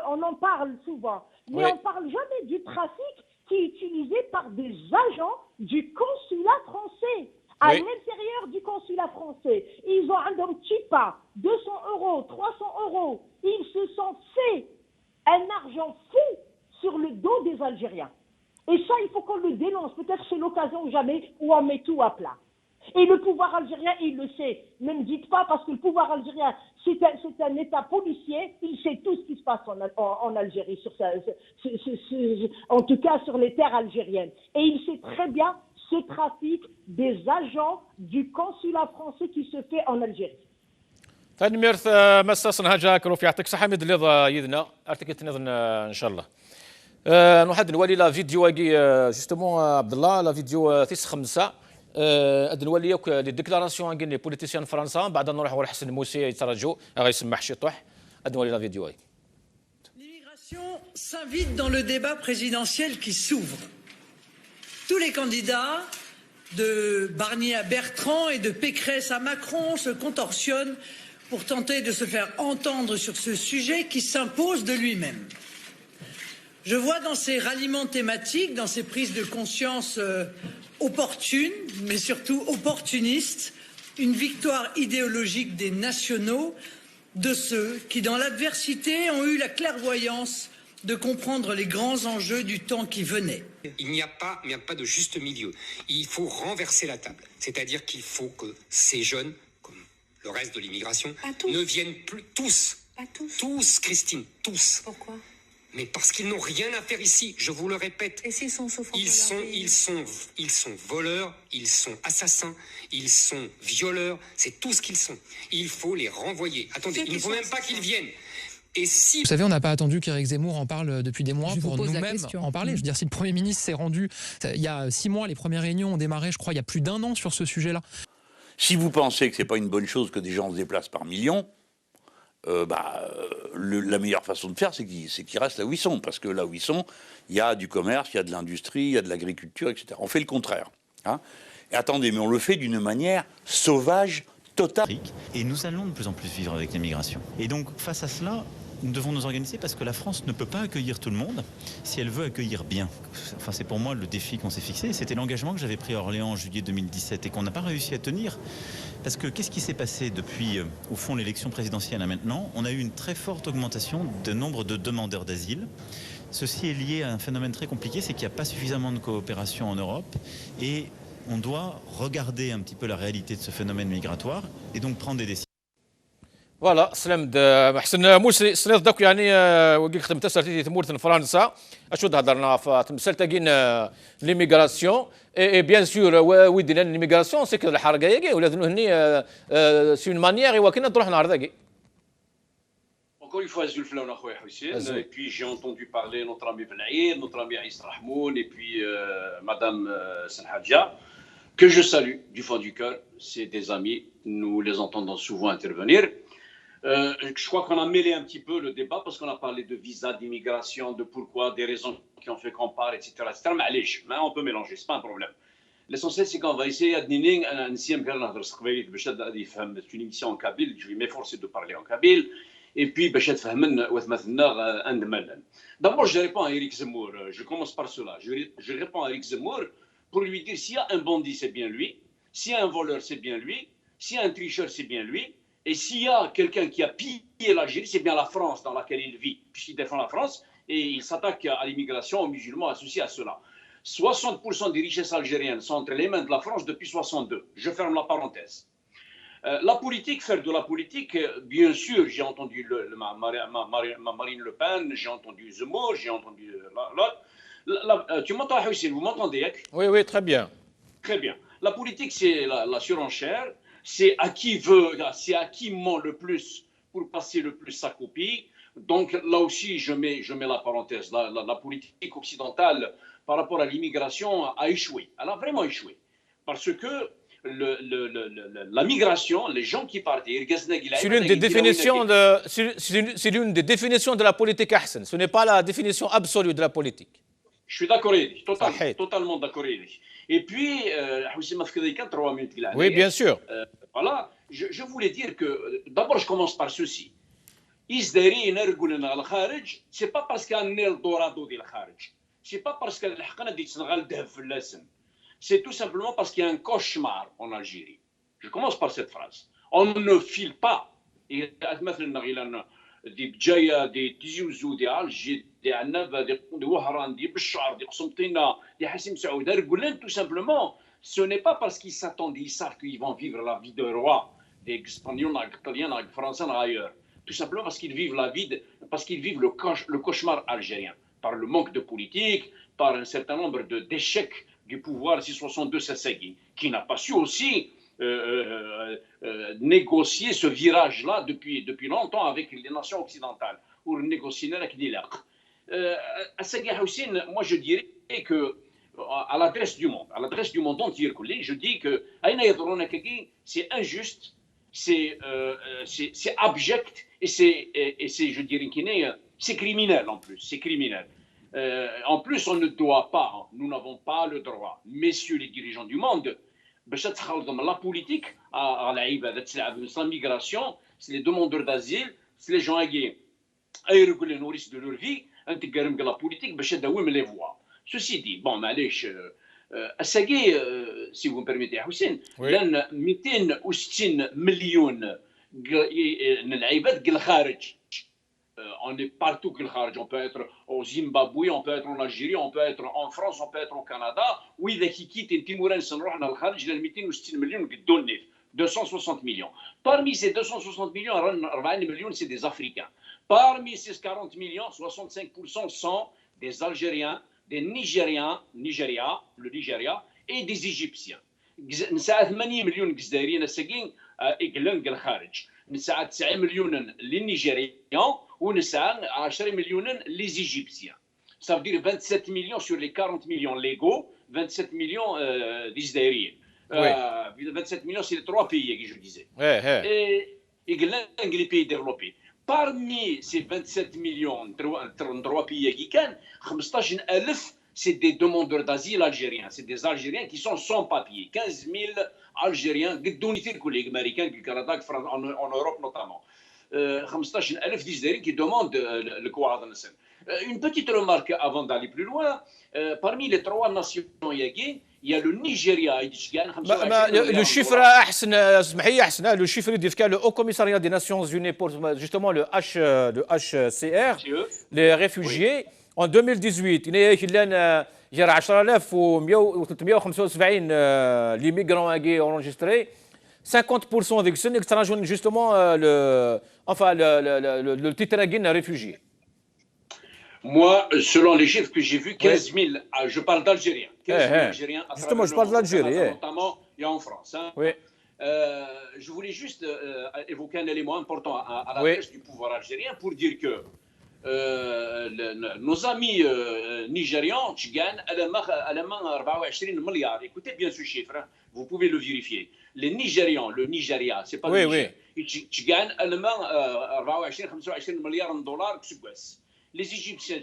on en parle souvent, mais on ne parle jamais du trafic qui est utilisé par des agents du consulat français. À l'intérieur du consulat français, ils ont un TIPA, 200 €, 300 €. Ils se sont fait un argent fou sur le dos des Algériens. Et ça, il faut qu'on le dénonce. Peut-être c'est l'occasion ou jamais où on met tout à plat. Et le pouvoir algérien, il le sait. Ne me dites pas, parce que le pouvoir algérien, c'est un État policier. Il sait tout ce qui se passe en Algérie, en tout cas sur les terres algériennes. Et il sait très bien ce trafic des agents du consulat français qui se fait en Algérie. ثاني ميرث مساس نهاجا كروف يعطيك صحة مد ليضا يدنا ارتكت نظن ان شاء الله نوحد نولي لا فيديو كي جوستومون عبد الله لا فيديو تيس خمسة نولي ياك لي ديكلاراسيون كاين لي بوليتيسيان فرنسا بعد نروحوا لحسن موسى يترجوا غيسمح شطح نولي لا فيديو. L'immigration s'invite dans le débat présidentiel qui s'ouvre. Tous les candidats, de Barnier à Bertrand et de Pécresse à Macron, se contorsionnent pour tenter de se faire entendre sur ce sujet qui s'impose de lui-même. Je vois dans ces ralliements thématiques, dans ces prises de conscience opportunes, mais surtout opportunistes, une victoire idéologique des nationaux, de ceux qui, dans l'adversité, ont eu la clairvoyance de comprendre les grands enjeux du temps qui venait. Il n'y a pas de juste milieu. Il faut renverser la table. C'est-à-dire qu'il faut que ces jeunes, comme le reste de l'immigration, ne viennent plus tous. Pas tous. Tous, Christine, tous. Pourquoi? Mais parce qu'ils n'ont rien à faire ici, je vous le répète. Et s'ils sont souffrants ils sont voleurs, ils sont assassins, ils sont violeurs, c'est tout ce qu'ils sont. Il faut les renvoyer. Attendez, il ne faut même pas qu'ils viennent. Et si... Vous savez, on n'a pas attendu qu'Éric Zemmour en parle depuis des mois pour nous-mêmes en parler. Je veux dire, si le Premier ministre s'est rendu, il y a 6 mois, les premières réunions ont démarré, je crois, il y a plus d'1 an sur ce sujet-là. Si vous pensez que ce n'est pas une bonne chose que des gens se déplacent par millions, la meilleure façon de faire, c'est qu'ils restent là où ils sont. Parce que là où ils sont, il y a du commerce, il y a de l'industrie, il y a de l'agriculture, etc. On fait le contraire. Hein. Et attendez, mais on le fait d'une manière sauvage, totale. Et nous allons de plus en plus vivre avec l'immigration. Et donc, face à cela, nous devons nous organiser parce que la France ne peut pas accueillir tout le monde si elle veut accueillir bien. Enfin, c'est pour moi le défi qu'on s'est fixé. C'était l'engagement que j'avais pris à Orléans en juillet 2017 et qu'on n'a pas réussi à tenir. Parce que qu'est-ce qui s'est passé depuis, au fond, l'élection présidentielle à maintenant? On a eu une très forte augmentation du nombre de demandeurs d'asile. Ceci est lié à un phénomène très compliqué, c'est qu'il n'y a pas suffisamment de coopération en Europe. Et on doit regarder un petit peu la réalité de ce phénomène migratoire et donc prendre des décisions. فوالا سلام محسن موسي سنيض داك يعني وكي خدمت سرتي تمورت فرنسا اشو هضرنا فتمثل تاكين ليميغراسيون اي بيان سور ويدنا ليميغراسيون سي كو الحركه ياكي ولا هني سي اون مانيير وكنا نروح نهار ذاكي. Encore une fois, Zulflaoun Akhoya Hussein, et puis j'ai entendu parler notre ami Benaïr, notre ami Aïs Rahmoun, et puis Madame Sanhadja, que je salue du fond du cœur. C'est des amis, nous les entendons souvent intervenir. Je crois qu'on a mêlé un petit peu le débat parce qu'on a parlé de visa, d'immigration, de pourquoi, des raisons qui ont fait qu'on part, etc. Mais on peut mélanger, c'est pas un problème. L'essentiel, c'est qu'on va essayer de c'est une émission en kabyle, je vais m'efforcer de parler en kabyle. Et puis, d'abord, je réponds à Éric Zemmour. Je commence par cela. Je réponds à Éric Zemmour pour lui dire s'il y a un bandit, c'est bien lui. S'il y a un voleur, c'est bien lui. S'il y a un tricheur, c'est bien lui. Et s'il y a quelqu'un qui a pillé l'Algérie, c'est bien la France dans laquelle il vit, puisqu'il défend la France et il s'attaque à l'immigration, aux musulmans associés à cela. 60% des richesses algériennes sont entre les mains de la France depuis 62. Je ferme la parenthèse. La politique, faire de la politique, bien sûr, j'ai entendu Marine Le Pen, j'ai entendu Zemmour, j'ai entendu... tu m'entends, Hussein, vous m'entendez? Oui, oui, très bien. Très bien. La politique, c'est la surenchère. C'est à qui ment le plus pour passer le plus sa copie. Donc là aussi, je mets la parenthèse. La politique occidentale par rapport à l'immigration a échoué. Elle a vraiment échoué. Parce que la migration, les gens qui partent, c'est l'une des définitions de la politique Hassan. Ce n'est pas la définition absolue de la politique. Je suis d'accord, totalement d'accord. Et puis, oui, bien sûr. Voilà, je voulais dire que, d'abord, je commence par ceci. C'est pas parce qu'il y a un Eldorado de la Kharj. c'est pas parce que الحقنا دي تنغال الذهب في اللسن. C'est tout simplement parce qu'il y a un cauchemar en Algérie. Je commence par cette phrase. On ne file pas. مثلا غير دي بجايه دي تيزوزو دي الجي دي عنابه دي وهران دي بالشعر دي قسنطينه دي حسيم سعود رجولين tout simplement. Ce n'est pas parce qu'ils s'attendent, ils savent qu'ils vont vivre la vie de roi, des Espagnols, des Italiens, des Français, ailleurs. Tout simplement parce qu'ils vivent la vie, parce qu'ils vivent le cauchemar algérien, par le manque de politique, par un certain nombre d'échecs du pouvoir 662 Sassagui, qui n'a pas su aussi négocier ce virage-là depuis longtemps avec les nations occidentales, ou négocier avec l'Irak. Sassagui Houssine, moi je dirais que à l'adresse du monde entier, je dis que c'est injuste, c'est abject et c'est, je dirais, c'est criminel en plus, c'est criminel. En plus, on ne doit pas, nous n'avons pas le droit, messieurs les dirigeants du monde, la politique à la migration, c'est les demandeurs d'asile, c'est les gens qui nourrissent de leur vie, la politique, les voix. Ceci dit, bon, معليش الساقي si vous me permettez حسين لان 260 مليون العباد الخارج. On est partout que le Kharj. On peut être au Zimbabwe, on peut être en Algérie, on peut être en France, on peut être au Canada. Oui, dès qu'il quitte Timouren, c'est le Kharj, il y a 260 millions qui donnent 260 millions. Parmi ces 260 millions, 40 millions, c'est des Africains. Parmi ces 40 millions, 65% sont des Algériens, des Nigériens, le Nigeria, et des Égyptiens. نساعد 8 مليون جزائريين الساقين يقلن الخارج. نساعد 9 مليون للنيجيريان ونساعد 10 مليون les Égyptiens. Ça veut dire 27 millions sur les 40 millions légaux, 27 millions d'Israéliens. 27 millions, c'est les 3 pays que je disais. Et les pays développés. Parmi ces 27 millions, 3 pays qui sont, 15,000 c'est des demandeurs d'asile algériens. C'est des Algériens qui sont sans papier. 15 000 Algériens, des collègues américains, du Canada, en Europe notamment. 15,000 d'Israéliens qui demandent le Kouad. Une petite remarque avant d'aller plus loin. Parmi les 3 nations il y a le Nigeria. Le chiffre أحسن اسمحي أحسن le chiffre اللي ذكر le Haut Commissariat des Nations Unies pour justement le HCR les réfugiés en 2018 il y a 10,375 les migrants qui ont enregistré 50% de ceux qui sont justement le titre de réfugié. Moi, selon les chiffres que j'ai vus, 15 000, je parle d'Algériens. 15 000 Algériens. Justement, je parle de l'Algérie. Notamment, et en France. Hein. Oui. Je voulais juste évoquer un élément important à l'adresse du pouvoir algérien pour dire que nos amis nigérians, Tchigane, allemand 24 milliards. Écoutez bien ce chiffre, hein, vous pouvez le vérifier. Les Nigérians, le Nigeria, c'est pas le Niger. Tchigane, allemand 24 milliards de dollars. Les Égyptiens,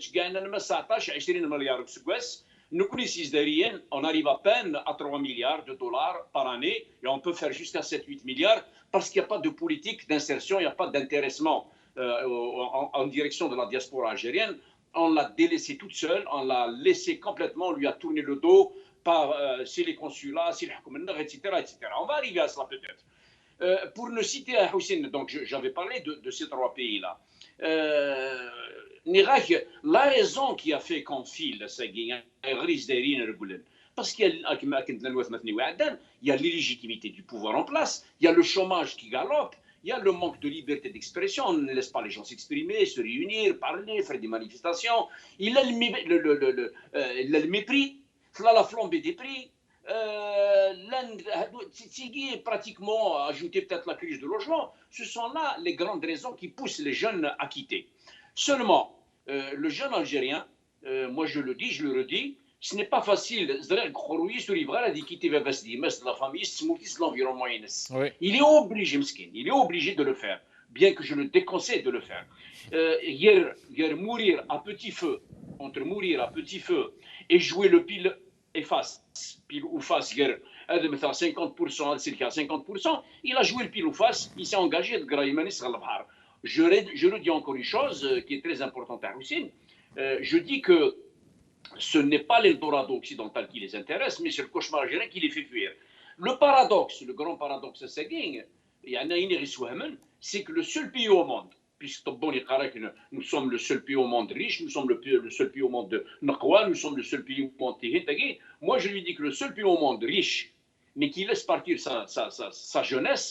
on arrive à peine à 3 milliards de dollars par année et on peut faire jusqu'à 7-8 milliards parce qu'il n'y a pas de politique d'insertion, il n'y a pas d'intéressement en direction de la diaspora algérienne. On l'a délaissée toute seule, on l'a laissée complètement, on lui a tourné le dos par c'est les consulats, c'est les houkoumennagh, etc., etc. On va arriver à cela peut-être. Pour ne citer à Houssine, donc j'avais parlé de ces 3 pays-là. La raison qui a fait qu'on file, parce qu'il y a l'illégitimité du pouvoir en place, il y a le chômage qui galope, il y a le manque de liberté d'expression, on ne laisse pas les gens s'exprimer, se réunir, parler, faire des manifestations, il y a le mépris, la flambée des prix, pratiquement ajouter peut-être la crise de logement, ce sont là les grandes raisons qui poussent les jeunes à quitter. Seulement, le jeune Algérien, moi je le dis, je le redis, ce n'est pas facile. La famille, l'environnement. Il est obligé, il est obligé de le faire, bien que je le déconseille de le faire. Mourir à petit feu, entre mourir à petit feu et jouer le pile et face, pile ou face, 50%, 50%, il a joué le pile ou face, il s'est engagé de Je le dis encore une chose qui est très importante à Houssine. Je dis que ce n'est pas l'Eldorado occidental qui les intéresse, mais c'est le cauchemar algérien qui les fait fuir. Le paradoxe, le grand paradoxe, c'est que le seul pays au monde, puisque nous sommes le seul pays au monde riche, nous sommes le seul pays au monde de Naqwa, nous sommes le seul pays au monde Tihin. Moi, je lui dis que le seul pays au monde riche, mais qui laisse partir sa jeunesse,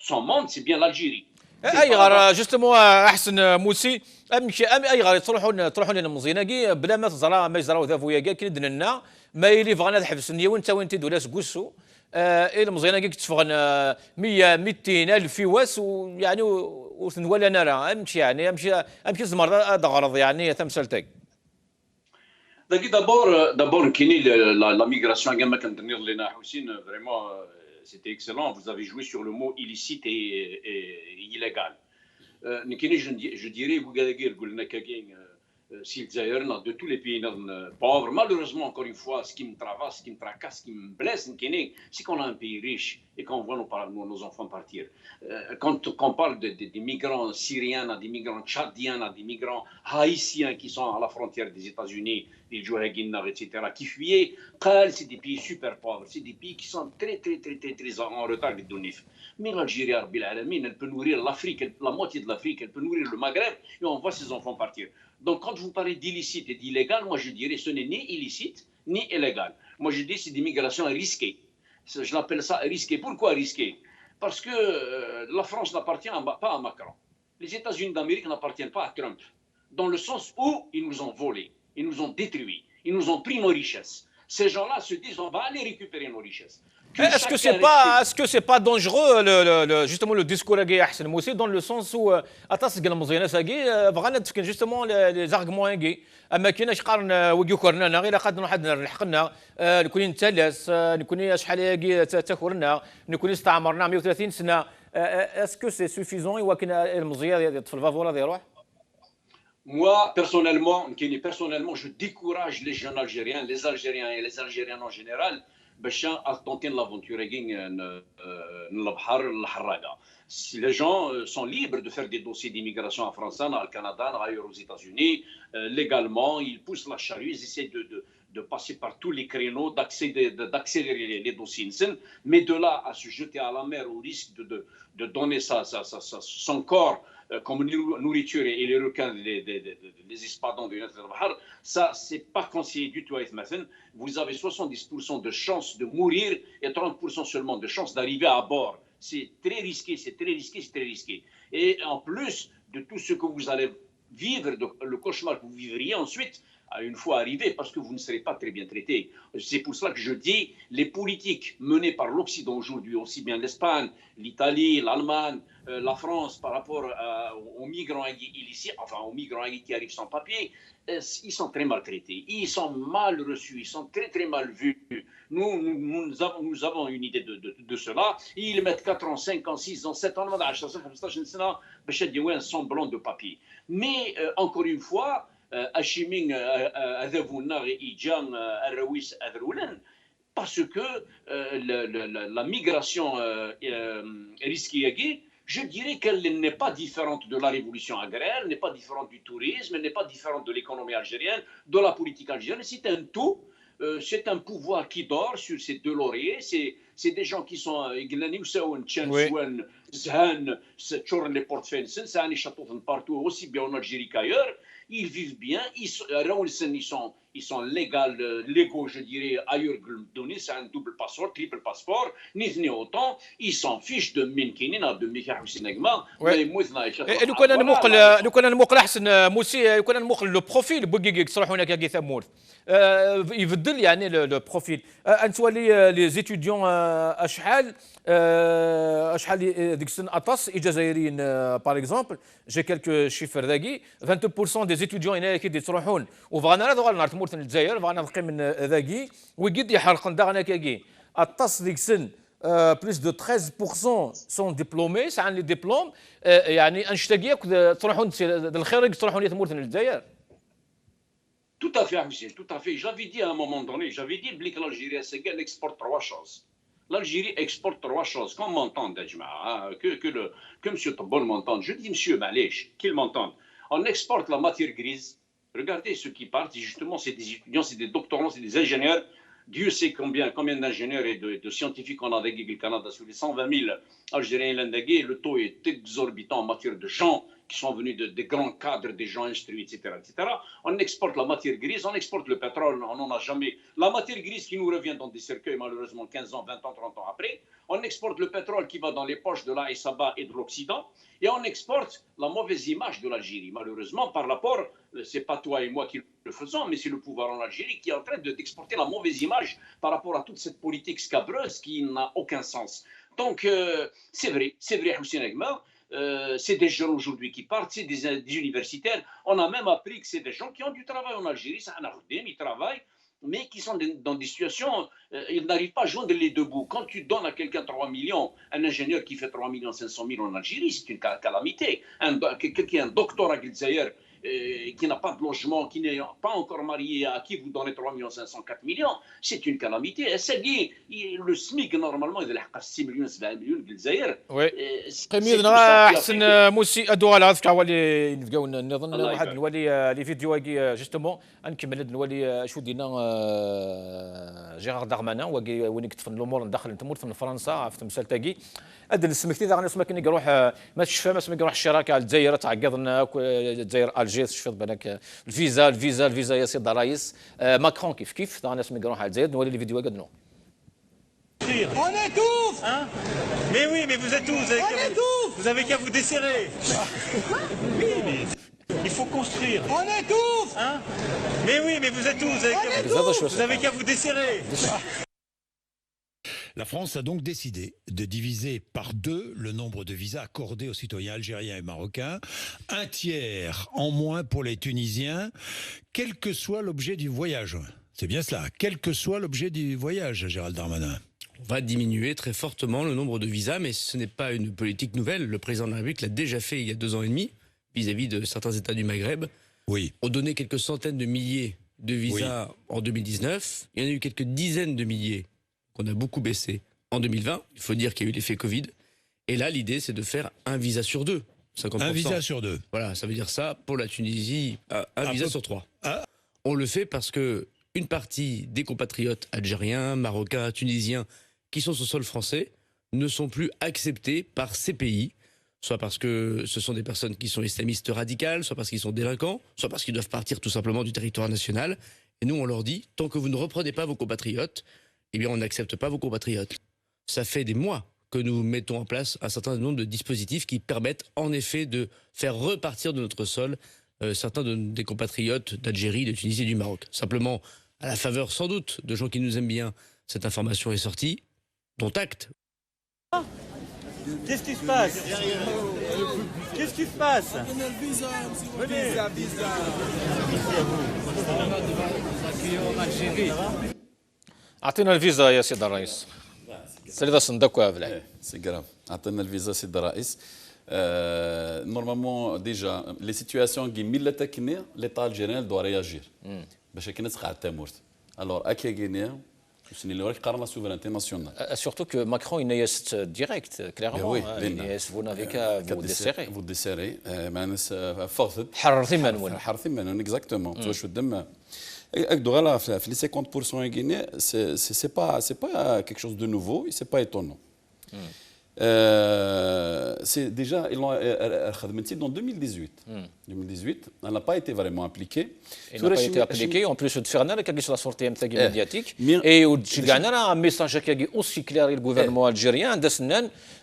son monde, c'est bien l'Algérie. اي جوستومون احسن موسي امشي اي غير تروحون للمزيناكي بلا ما تزرع ما يزراو ذا فويا كي دننا ما يلي فغنا تحبس نيا وانت وين تدو لاس كوسو المزيناكي كتفغن 100 200 الف في واس ويعني ولا نرى امشي يعني امشي زمر دغرض يعني تمثلتك D'abord, la migration, vraiment, c'était excellent. Vous avez joué sur le mot illicite et illégal. Je dirais, vous de tous les pays pauvres. Malheureusement, encore une fois, ce qui me travaille, ce qui me tracasse, ce qui me blesse, c'est qu'on a un pays riche et qu'on voit nos enfants partir. Quand on parle des migrants syriens, des migrants tchadiens, des migrants haïtiens qui sont à la frontière des États-Unis, des Djouhaguinar, etc., qui fuyaient, c'est des pays super pauvres, c'est des pays qui sont très en retard des donifs. Mais l'Algérie, elle peut nourrir l'Afrique, la moitié de l'Afrique, elle peut nourrir le Maghreb, et on voit ses enfants partir. Donc, quand vous parlez d'illicite et d'illégal, moi je dirais ce n'est ni illicite ni illégal. Moi je dis c'est des migrations risquées. Je l'appelle ça risqué. Pourquoi risqué? Parce que la France n'appartient pas à Macron. Les États-Unis d'Amérique n'appartiennent pas à Trump. Dans le sens où ils nous ont volés, ils nous ont détruits, ils nous ont pris nos richesses. Ces gens-là se disent on va aller récupérer nos richesses. Est-ce que c'est pas dangereux justement le discours à Hassan Moussi dans le sens où justement les arguments اما كايناش قارن وكيكورنا غير قد واحد لحقنا نكون نتلس نكون شحال تاكورنا نكون استعمرنا 130 سنه اسكو سي سوفيزون ولكن المزيان في الفافوره يروح Moi, personnellement, je décourage les jeunes Algériens, les Algériens et les Algériennes en général, à tenter l'aventure. Si les gens sont libres de faire des dossiers d'immigration en France, au Canada, ailleurs aux États-Unis, légalement, ils poussent la charrue, ils essaient de passer par tous les créneaux, d'accélérer les dossiers. Mais de là à se jeter à la mer au risque de donner son corps comme nourriture et les requins, les espadons de notre Bahar, ça, c'est pas conseillé du tout. Vous avez 70% de chances de mourir et 30% seulement de chances d'arriver à bord. C'est très risqué, c'est très risqué, c'est très risqué. Et en plus de tout ce que vous allez vivre, le cauchemar que vous vivriez ensuite, une fois arrivé, parce que vous ne serez pas très bien traité. C'est pour cela que je dis, les politiques menées par l'Occident aujourd'hui, aussi bien l'Espagne, l'Italie, l'Allemagne, la France, par rapport aux migrants illicites, enfin aux migrants qui arrivent sans papier, ils sont très maltraités, ils sont mal reçus, ils sont très mal vus. Nous avons une idée de cela. Ils mettent 4 ans, 5 ans, 6 ans, 7 ans, 15 ans, un semblant de papier. Mais encore une fois, Hachiming Adavouna et Idjan Arawis Adroulen, parce que la migration risquée, je dirais qu'elle n'est pas différente de la révolution agraire, elle n'est pas différente du tourisme, elle n'est pas différente de l'économie algérienne, de la politique algérienne. C'est un tout, c'est un pouvoir qui dort sur ces deux lauriers. C'est des gens qui sont partout, aussi bien en Algérie qu'ailleurs. Ils vivent bien, ils sont légaux, je dirais, ailleurs que c'est un double passeport, triple passeport, ni autant, ils s'en fichent de Minkinina, de Mikha Hussein-Egma, mais لو كنا نموقل احسن موسي كنا نموقل لو بروفيل بوكيك صراحه هناك كي ثمور يبدل يعني لو بروفيل انت لي زيتيديون اشحال ديك السن اطاس الجزائريين باغ اكزومبل جي كالكو شيفر ذاكي 20% دي زيتيديون هنا كي تروحون وفغانا نهار تمورت الجزائر فغانا نلقي من ذاكي ويقد يحرقن داغنا كاكي اطاس ديك السن plus de 13% sont diplômés, c'est un diplôme يعني انشتاقيك تروحون الخارج تروحون يتمورت الجزائر. Tout à fait, Hussein, tout à fait. J'avais dit à un moment donné, que l'Algérie, elle exporte 3 choses. L'Algérie exporte 3 choses. Qu'on m'entende, que M. Tabon m'entende. Je dis M. Malèche, qu'il m'entende. On exporte la matière grise, Regardez ceux qui partent, justement, c'est des étudiants, c'est des doctorants, c'est des ingénieurs. Dieu sait combien d'ingénieurs et de scientifiques on a avec le Canada. Sur les 120 000 Algériens l'indagué, le taux est exorbitant en matière de gens qui sont venus des grands cadres, des gens instruits, etc., etc. On exporte la matière grise, on exporte le pétrole, on n'en a jamais. La matière grise qui nous revient dans des cercueils, malheureusement, 15 ans, 20 ans, 30 ans après. On exporte le pétrole qui va dans les poches de l'Aïs Saba et de l'Occident. Et on exporte la mauvaise image de l'Algérie, malheureusement, par rapport, c'est pas toi et moi qui le faisons, mais c'est le pouvoir en Algérie qui est en train d'exporter la mauvaise image par rapport à toute cette politique scabreuse qui n'a aucun sens. Donc, c'est vrai, Hussein Agma, c'est des jeunes aujourd'hui qui partent, c'est des universitaires. On a même appris que c'est des gens qui ont du travail en Algérie, ils travaillent, mais qui sont dans des situations, ils n'arrivent pas à joindre les deux bouts. Quand tu donnes à quelqu'un 3 millions, un ingénieur qui fait 3 500 000 en Algérie, c'est une calamité. Quelqu'un qui a un doctorat à Gilzaïr, qui n'a pas de logement, qui n'est pas encore marié, à qui vous donnez 3 504 millions, c'est une calamité. Et c'est dit, le SMIC, normalement, il a 6 millions, 7 millions de Gilzaïr. Oui. قيمة أحسن موسي أدوار على ذكر ولي نلقاو نظن واحد نولي لي فيديو جوستومون نكمل نولي شو دينا جيرار دارمانان وين كتفن الأمور ندخل تمور في فرنسا في تمثال تاكي هذا السمك تي غنسمع كني يروح ما تشفى ما سمك يروح الشراكة على الجزائر تعقدنا الجزائر الجير شفت بالك الفيزا يا سيدي الرئيس ماكرون كيف غنسمع سمك يروح على الجزائر نولي لي فيديو قدنو On étouffe hein. Mais oui, mais vous êtes où? Vous avez qu'à vous desserrer. Oui, mais il faut construire. On étouffe hein. Mais oui, mais vous êtes où? Vous avez qu'à vous desserrer. La France a donc décidé de diviser par 2 le nombre de visas accordés aux citoyens algériens et marocains, 1/3 en moins pour les Tunisiens, quel que soit l'objet du voyage. C'est bien cela, quel que soit l'objet du voyage, Gérald Darmanin. On va diminuer très fortement le nombre de visas, mais ce n'est pas une politique nouvelle. Le président de la République l'a déjà fait il y a 2 ans et demi, vis-à-vis de certains États du Maghreb. Oui. On donnait quelques centaines de milliers de visas en 2019. Il y en a eu quelques dizaines de milliers qu'on a beaucoup baissé en 2020. Il faut dire qu'il y a eu l'effet Covid. Et là, l'idée, c'est de faire un visa sur 2. 50%. Un visa sur 2. Voilà, ça veut dire ça pour la Tunisie, un visa sur 3. On le fait parce que une partie des compatriotes algériens, marocains, tunisiens qui sont sur le sol français ne sont plus acceptés par ces pays, soit parce que ce sont des personnes qui sont islamistes radicales, soit parce qu'ils sont délinquants, soit parce qu'ils doivent partir tout simplement du territoire national. Et nous, on leur dit, tant que vous ne reprenez pas vos compatriotes, eh bien, on n'accepte pas vos compatriotes. Ça fait des mois que nous mettons en place un certain nombre de dispositifs qui permettent en effet de faire repartir de notre sol certains des compatriotes d'Algérie, de Tunisie et du Maroc. Simplement, à la faveur sans doute de gens qui nous aiment bien, cette information est sortie, dont acte. Qu'est-ce qui se passe? Qu'est-ce qui se passe? Venez. أعطينا الفيزا يا سيد الرئيس. سيدا صندوق بلا. C'est grave. أعطينا الفيزا سيد الرئيس. Normalement, déjà, les situations qui sont l'État algérien doit réagir. باش كي نسقع التامورت. Alors, أكيا غينيا c'est le récupérer la souveraineté nationale. Surtout que Macron il est direct, clairement. Oui, vous n'avez qu'à vous desserrer. Vous desserrer. معناس فرض. حررتي منون. حررتي منون exactement. Tu vois je دم. Là, les 50% en Guinée, c'est pas quelque chose de nouveau, c'est pas étonnant. C'est déjà, ils l'ont fait en 2018. 2018, elle n'a pas été vraiment appliquée. Elle n'a pas été appliquée. En plus de faire la sortie médiatique. Et il y a un message qui est aussi clair du gouvernement algérien.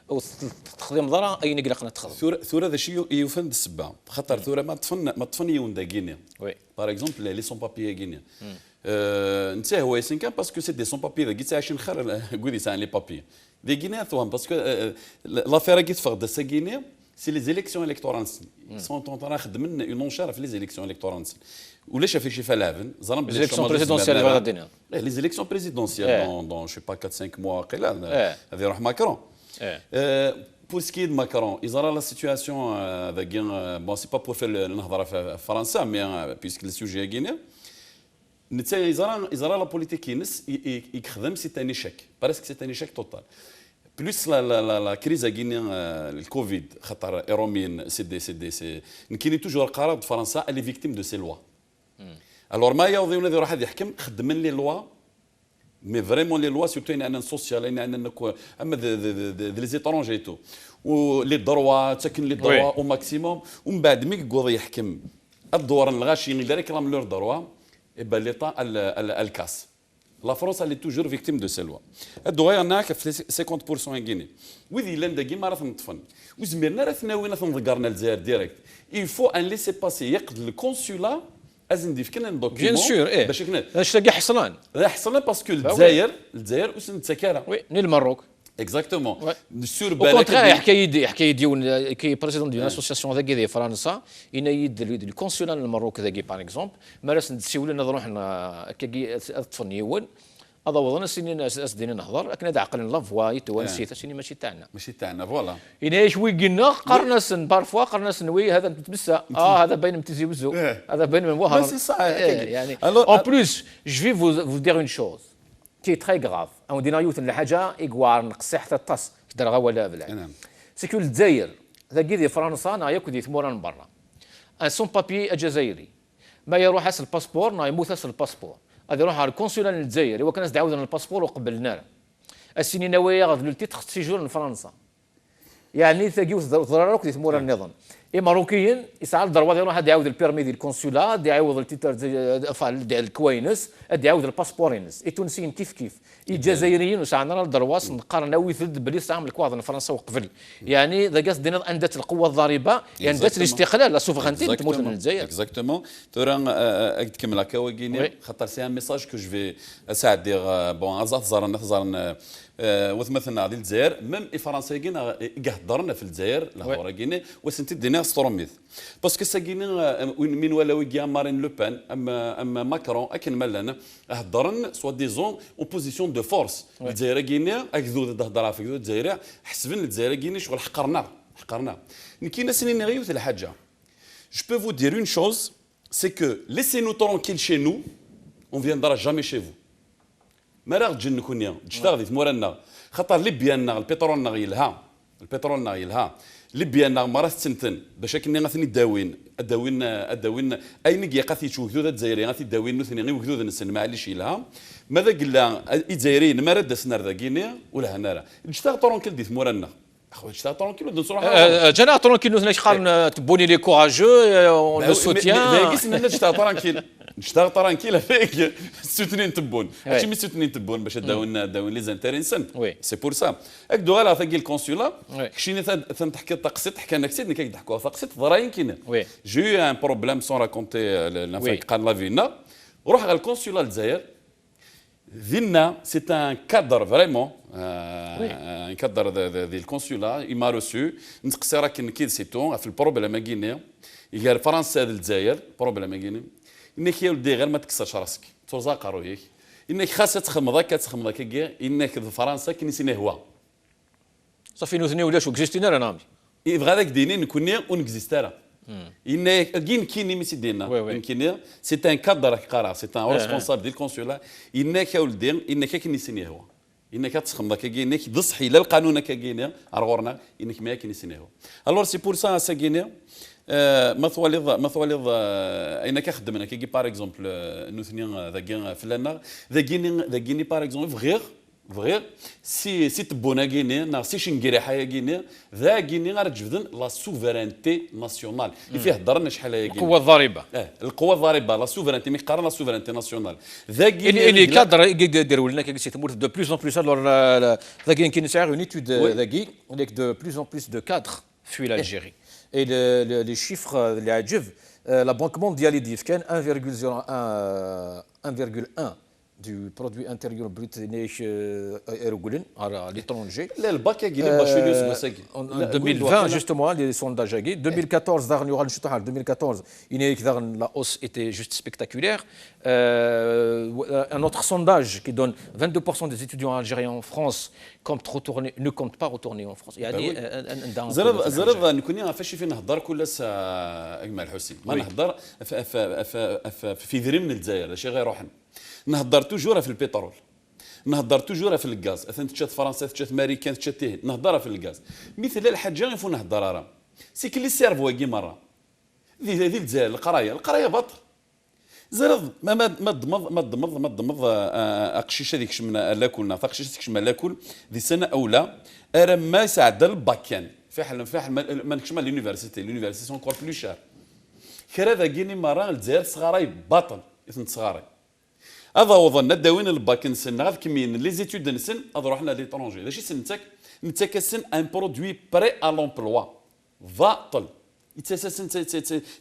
وتخدم ضرا اي نقلق نتخذ ثوره هذا الشيء يفند السبه خاطر ثوره ما تفن يوندا غينيا وي باغ اكزومبل لي سون بابي غينيا انت هو يسنكا باسكو سي دي سون بابي ذا كيت عايشين خير قولي سان لي بابي دي غينيا ثوان باسكو لافير كيت فقد سا غينيا سي لي زيليكسيون الكتورال سون طون خدمن اون انشار في لي زيليكسيون الكتورال ولاش في شي فلافن زرم لي زيليكسيون بريزيدونسيال غادينا لي زيليكسيون بريزيدونسيال دون جو با 4 5 موا قلال هذه يروح ماكرون Pour ce qui est de Macron, ils auront la situation bon, c'est pas pour faire le français, mais puisque le sujet est guinéen, ils auront la politique qui c'est un échec. Parce que c'est un échec total. Plus la crise guinéenne, le Covid, Khatar, Eromine, c'est toujours le Qarar de France, elle est victime de ces lois. الور ما يوضيون ذي راح يحكم خدم لي لوا مي فريمون لي لوا سورتو ان سوسيال ان اما لي زيترونجي تو ولي دروا تاكن لي دروا او ماكسيموم ومن بعد مي يقوض يحكم الدور الغاشي اللي ريكلام لور دروا يبقى ليطا الكاس لا فرنسا اللي توجور فيكتيم دو سي لوا الدوغي هناك في 50% غيني وذي لاندا كيما راه نطفن وزميرنا راه ثناوينا تنذكرنا الجزائر ديريكت il faut ان ليسي باسي يقد الكونسولا ازن كنا دوكيمون بيان سور ايه باش كنا باش تلاقي حصلان حصلان باسكو الجزائر وسن تسكاره وي ني المروك اكزاكتومون سور بالك كونترا حكايه ديال كي بريزيدون ديال اسوسياسيون ذاكي ديال فرنسا ينايد الكونسولا المروك ذاكي باغ اكزومبل ما راس نسيو لنا نروح كي تفنيون هذا وضعنا سنين اسدين نهضر لكن هذا عقل لا فوا توانسيت سيني ماشي تاعنا فوالا إنا شوي قلنا قرنس بارفوا قرنس نوي هذا متبسا هذا باين متزي وزو هذا باين من وهر يعني en plus je vais vous dire une chose qui est très grave او دينا يوث الحاجه يقوار نقصي حتى الطاس كدر غا ولا بلا سيكو الجزائر ذاكي ديال فرنسا نا ياكل ديال ثمورا من برا ان سون بابي الجزائري ما يروح اس الباسبور نا يموت اس الباسبور هذا يروح على الكونسولا الجزائري وكان ناس دعونا الباسبور وقبلنا السنين نوايا غاد لو تيتر سيجور لفرنسا يعني ثاقيو ضرروك دي ثمور النظام اي ماروكيين يسعى دروا يروح يعاود البيرمي ديال الكونسولا يعاود التيتر ديال الكوينس يعاود الباسبورينس التونسيين كيف الجزائريين وسعنا درواس نقارنوا ثلث بلي ساهم الكواضن فرنسا وقبل يعني ذا قصد دينا اندت القوه الضاربه يعني اندت الاستقلال لا سوفرانتي تموت من الجزائر اكزاكتومون ترى كمل هكا وكيني خاطر سي ان ميساج كو جو في اساعد دير بون زارن وثمثلنا ديال الجزائر ميم الفرنسيين قهضرنا في الجزائر لهورا كيني وسنتي دينا ستروميث باسكو ساكيني من ولاو كيا مارين لو بان اما ماكرون اكن مالنا هضرن سوا ديزون اوبوزيسيون دو فورس الجزائر كيني اكذو تهضر في الجزائر حسبن الجزائر كيني شغل حقرنا كاين سنين غيوث الحاجه جو بو فو دير اون شوز سي كو ليسي-nous tranquille chez nous on viendra jamais chez vous ما راه تجنكون يا تشتغل في مورانا خاطر ليبيا البترول يلها ليبيا ما راه تسنتن باش كنا غاثني داوين اين كي قاثي تشوف ذو الجزائري غاثي داوين نثني غير وكذو نسن معليش يلها ماذا قلنا الجزائريين ما رد سنار ذا كينيا ولا هنا تشتغل ترونكيل دي في مورانا اخويا تشتغل ترونكيل ودن صراحه جانا ترونكيل نثني قارن تبوني لي كوراجو اون سوتيان باقي نشتغل ترونكيل نشتغل ترانكيل فيك سوتنين تبون هادشي مي سوتنين تبون باش داون لي زانتيريسن سي بور سا هكذا على ثقيل الكونسولا كشيني تنحكي تقسيط حكى لنا كثير كي يضحكوا تقسيط ضراين كاين جي ان بروبليم سون راكونتي لافريك قال لا فينا روح على الكونسولا الجزائر فينا سي ان كادر فريمون ان كادر ديال الكونسولا اي روسو نتقسي راك كي سيتون في البروبليم كاين يقال فرنسا الجزائر بروبليم كاين انك يا ولدي غير ما تكسرش راسك ترزاق رويك انك خاصها تخدم كاع انك في فرنسا كي نسينا هو صافي نوثني ولاش وكزيستينا راه نامي يبغى ذاك ديني نكوني ونكزيستارا انك كاين ميسي ديالنا كاين سي ان كادر قرا سي ان ريسبونسابل ديال الكونسولا انك يا ولدي انك كي نسينا هو انك تخدم كاع انك تصحي لا القانون كاع رغورنا انك ما كنسينا هو الور سي بور سا ساكينيا مثواليض اين كخدمنا كي باغ اكزومبل نوثني ذاكين فلانا ذاكيني باغ اكزومبل فغير سي تبونا كيني نا سي شنكيري حيا كيني ذا كيني غارجبدن لا سوفرانتي ناسيونال اللي فيه هضرنا شحال هي القوه الضاربه القوه الضاربه لا سوفرانتي مي قارن لا سوفرانتي ناسيونال ذا كيني اللي كادر يديروا لنا كي تموت دو بلوس اون بلوس الور ذا كاين ساعه اون ايتود ذا كي دو بلوس اون بلوس دو كادر في الجيري et les chiffres اللي عجب la Banque mondiale dit كان 1,1 du produit intérieur brut يقولون على l'étranger لا الباك يجي باشيليوس مساكي en 2020 justement les sondages جاي 2014 داغ نيورال نشطح 2014 il la hausse était juste spectaculaire un autre sondage qui donne 22% des étudiants algériens en France ne comptent pas retourner en France يعني زرب نكوني فاش في نهضر كل ساعه اجمل حسين ما نهضر في ذري من الجزائر شي غير روحنا نهضر توجور في البترول نهضر توجور في الغاز اثنت تشات فرنسا تشات امريكان تشات نهضر في الغاز مثل الحاجه يفو نهضر راه سي كلي سيرفو كي مره ذي الجزائر القرايه بط زرد ما ضمض اقشيش هذيك شمنا لاكلنا فقشيش شمنا لاكل ذي سنه اولى ارى ما يساعد الباكان فحل ما نكشم لونيفرسيتي سون كور بلو شار كرا ذا كيني مرة الجزائر صغاري باطل اثنت صغاري هذا وظن داوين الباكن سن غير كمين لي زيتود نسن هذا روحنا ليترونجي هذا شي سنتك نتاك سن ان برودوي بري ا لومبلوا باطل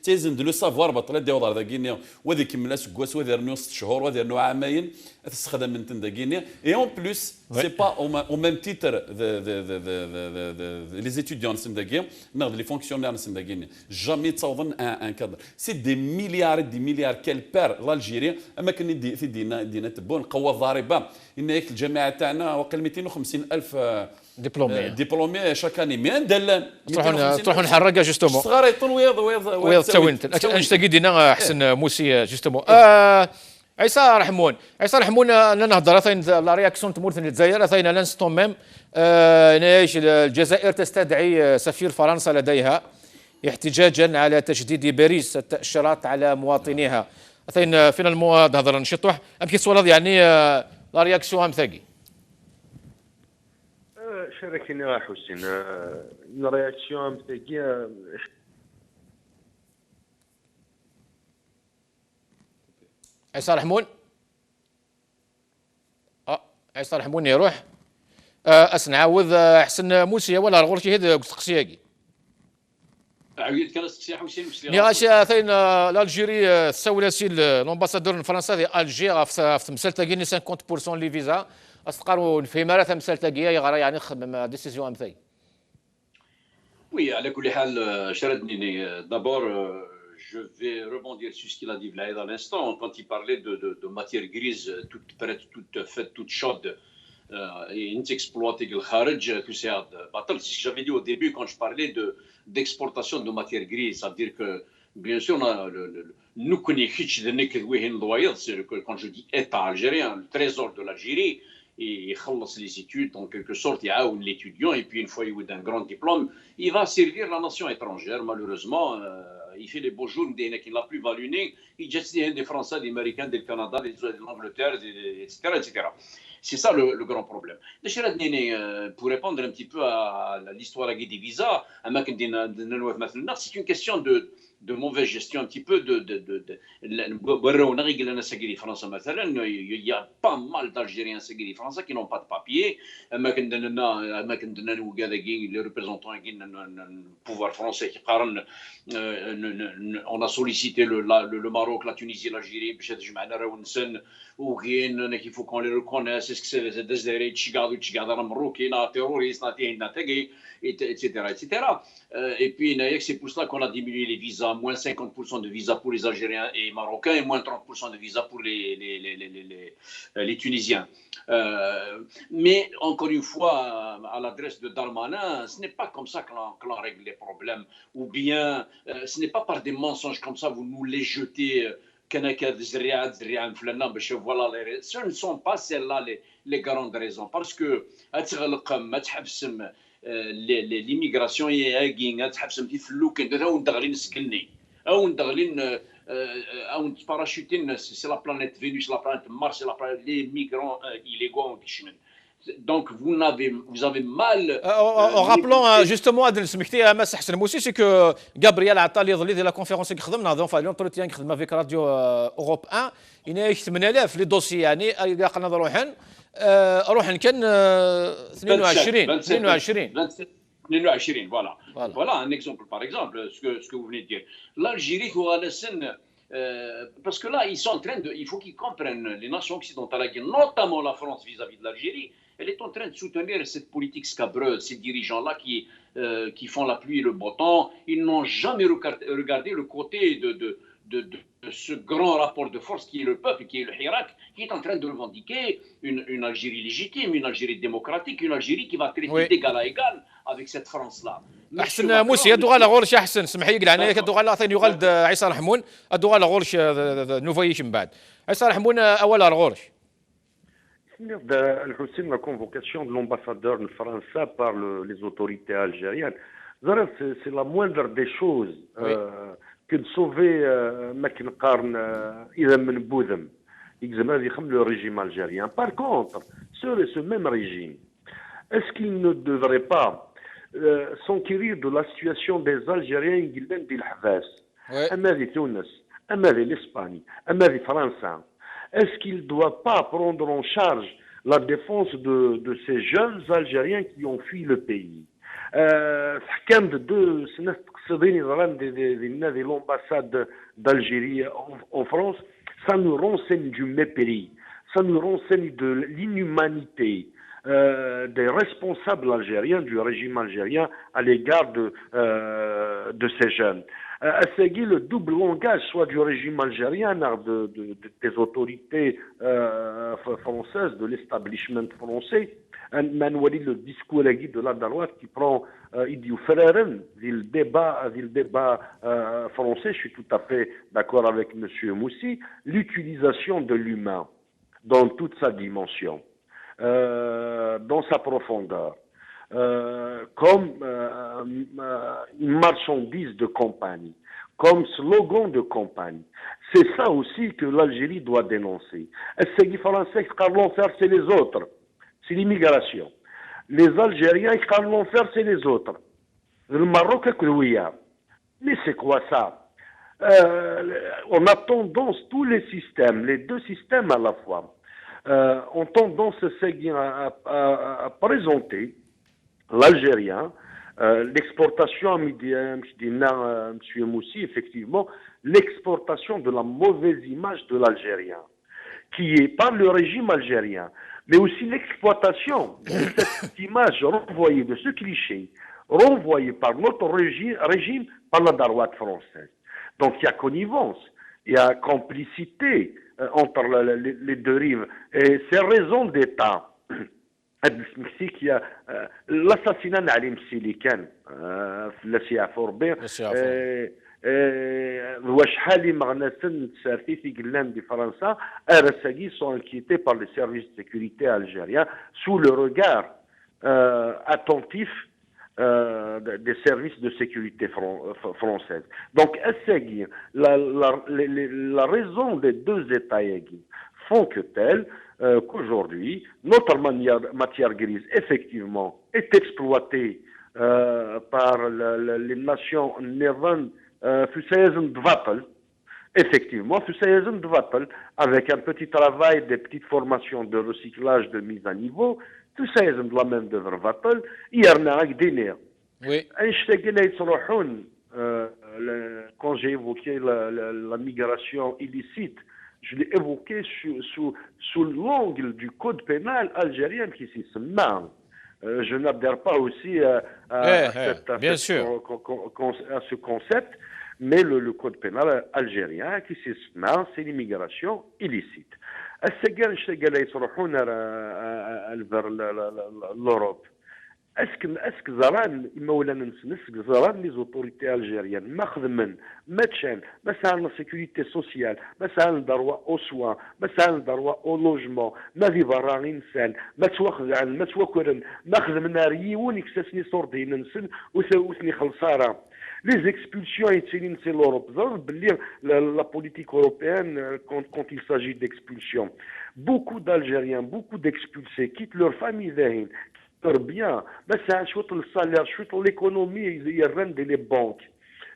تيزن دو لو سافوار بطل دي وضع ذا كينيا وذي كمل اسكواس وذي رنو 6 شهور وذي رنو عامين تستخدم من تندا كينيا اي اون بلوس سي با او ميم تيتر لي زيتيديون سندا كينيا ناخذ لي فونكسيونير سندا كينيا جامي تصوضن ان كادر سي دي مليار كال بير لالجيريا اما كان في دينا تبون قوه ضاربه ان هيك الجماعه تاعنا وقل 250 الف دبلومي شاك اني مين دلان تروحوا نحرقها جوستومون صغار يطول ويض تاوينت انت دينا حسن موسي جوستومون عيسى رحمون انا نهضر ثين لا رياكسيون تمورث الجزائر ثين لانستون ميم الجزائر تستدعي سفير فرنسا لديها احتجاجا على تشديد باريس التأشيرات على مواطنيها ثين فين المواد هضر نشطوح ام كيسوال يعني لا رياكسيون ام ثاقي شاركني يا حسين الرياكسيون تاعي عيسى رحمون عيسى رحمون يروح اسنعاوذ حسن موسى ولا غورتي هذا قسقسياكي عيد كان سقسي حسين نيغاش ثين الجيري سولاسي الامباسادور الفرنسي في الجير في مسالتا كيني 50% لي فيزا أصدقائي في مرة مسألة جيا يغرى يعني خدم ديسيزيون أمثي. Oui, على كل حال شردني d'abord je vais rebondir sur ce qu'il a dit Vlad à l'instant quand il parlait de matière grise toute prête, toute faite, toute chaude et inexploitée le kharij que c'est batal. C'est ce que j'avais dit au début quand je parlais d'exportation de matière grise, c'est-à-dire que bien sûr nous connaissons quand je dis État algérien, le trésor de l'Algérie. Il خلص les études en quelque sorte, il يعاون l'étudiant et puis une fois il a un grand diplôme, il va servir la nation étrangère malheureusement. Il fait les beaux jours qui n'a plus valu il geste des Français, des Américains, des Canada, de l'Angleterre, etc. C'est ça le grand problème. Pour répondre un petit peu à l'histoire des visas, c'est une question de mauvaise gestion un petit peu il y a pas mal d'Algériens français qui n'ont pas de papier les représentants du pouvoir français on a sollicité le Maroc, la Tunisie, l'Algérie il faut qu'on les reconnaisse est-ce que c'est des terroristes etc. Et puis c'est pour cela qu'on a diminué les visas, moins 50% de visas pour les Algériens et Marocains et moins 30% de visas pour les Tunisiens. Mais encore une fois, à l'adresse de Darmanin, ce n'est pas comme ça que l'on règle les problèmes. Ou bien, ce n'est pas par des mensonges comme ça, vous nous les jetez. Voilà, ce ne sont pas celles-là les garantes de raison. Parce que l'immigration est تحبسم تفلوك او ندغلين سكني او ندغلين او نتباراشوتين سي لا بلانيت فينوس لا بلانيت مارس سي لا بلانيت لي ميغرون illégaux كيشمن. Donc vous avez mal. En rappelant justement هذا سمحتي ما حسن موسي سي كو غابرييل عطالي ظلي ديال لا كونفيرونس اللي خدمنا دونك لونتروتيان اللي خدمنا في راديو اوروب 1 هنا 8000 لي دوسي يعني قلنا روحن روحن كان 22 voilà un exemple par exemple ce que vous venez de dire. L'Algérie parce que là ils sont en train il faut qu'ils comprennent les nations occidentales notamment la France vis-à-vis de l'Algérie, elle est en train de soutenir cette politique scabreuse, ces dirigeants là qui font la pluie et le beau temps. Ils n'ont jamais regardé le côté de ce grand rapport de force qui est le peuple, qui est le Hirak, qui est en train de revendiquer une Algérie légitime, une Algérie démocratique, une Algérie qui va traiter d'égal à égal avec cette France-là. احسن موسى يدوغ على غورش احسن سمحي يقول انا كدوغ على ثاني يغلد عيسى رحمون ادوغ على غورش نوفيش من بعد عيسى رحمون اول غورش. La convocation de l'ambassadeur de France par les autorités algériennes, c'est la moindre des choses. كد سوفي ما كنقارن اذا من بوذم يلزم هذا يخم لو ريجيم الجيريان. Par contre, ce même régime, est-ce qu'il ne devrait pas s'enquérir de la situation des Algériens يقلن دي الحباس اما في تونس اما في الاسباني اما في فرنسا؟ Est-ce qu'il ne doit pas prendre en charge la défense de ces jeunes Algériens qui ont fui le pays? حكام دو سنة تقصدين يضران دي l'ambassade d'Algérie en France, ça nous renseigne du mépris, ça nous renseigne de l'inhumanité des responsables algériens, du régime algérien à l'égard de ces jeunes. Assegui le double langage, soit du régime algérien, des autorités françaises, de l'establishment français, le discours de la droite qui prend il le débat français. Je suis tout à fait d'accord avec M. Moussi. L'utilisation de l'humain dans toute sa dimension, dans sa profondeur, comme une marchandise de campagne, comme slogan de campagne. C'est ça aussi que l'Algérie doit dénoncer. Les Français qui parlent faire, c'est les autres. C'est l'immigration. Les Algériens qui parlent faire, c'est les autres. Le Maroc, mais c'est quoi ça? On a tendance, tous les systèmes, les deux systèmes à la fois, ont tendance à présenter l'Algérien, l'exportation, M. Moussi, effectivement, l'exportation de la mauvaise image de l'Algérien, qui est par le régime algérien, mais aussi l'exploitation de cette image renvoyée, de ce cliché, renvoyé par notre régime, par la droite française. Donc il y a connivence, il y a complicité entre les deux rives. Et ces raisons d'État, il y a l'assassinat d'Alim Silikan, le Siafour Bir, وشحال مغناطن تسارتي في قلان دي فرنسا ارساقي sont inquiétés par les services de sécurité algériens sous le regard attentif des services de sécurité françaises. Donc la raison des deux États font que tel qu'aujourd'hui notre matière grise effectivement est exploitée par les nations néerlandaises. Effectivement, avec un petit travail, des petites formations de recyclage, de mise à niveau, tout ça est de la main d'œuvre Vattel, il y a un dîner. Oui. Quand j'ai évoqué la migration illicite, je l'ai évoqué sous l'angle du code pénal algérien qui se marre. Je n'adhère pas aussi à ce concept, mais le code pénal algérien qui s'exprime, c'est l'immigration illicite. L'Europe. Est-ce que زران مولانا نسنس زران les autorités algériennes ما خدمن ما تشان ما سالنا sécurité sociale ما سالنا ضروة au soin ما سالنا ضروة au logement ما في براغ إنسان ما توخذ عن ما توكرن ما خدمنا ريون يكسسني صوردين نسن وثوثني خلصارة les expulsions يتسينين سي l'Europe ضرب باللي la politique européenne quand il s'agit d'expulsion beaucoup d'Algériens beaucoup d'expulsés quittent leur famille ذاهين bien, مثلا شوط الصالير شوط الايكونومي يرند لي بانك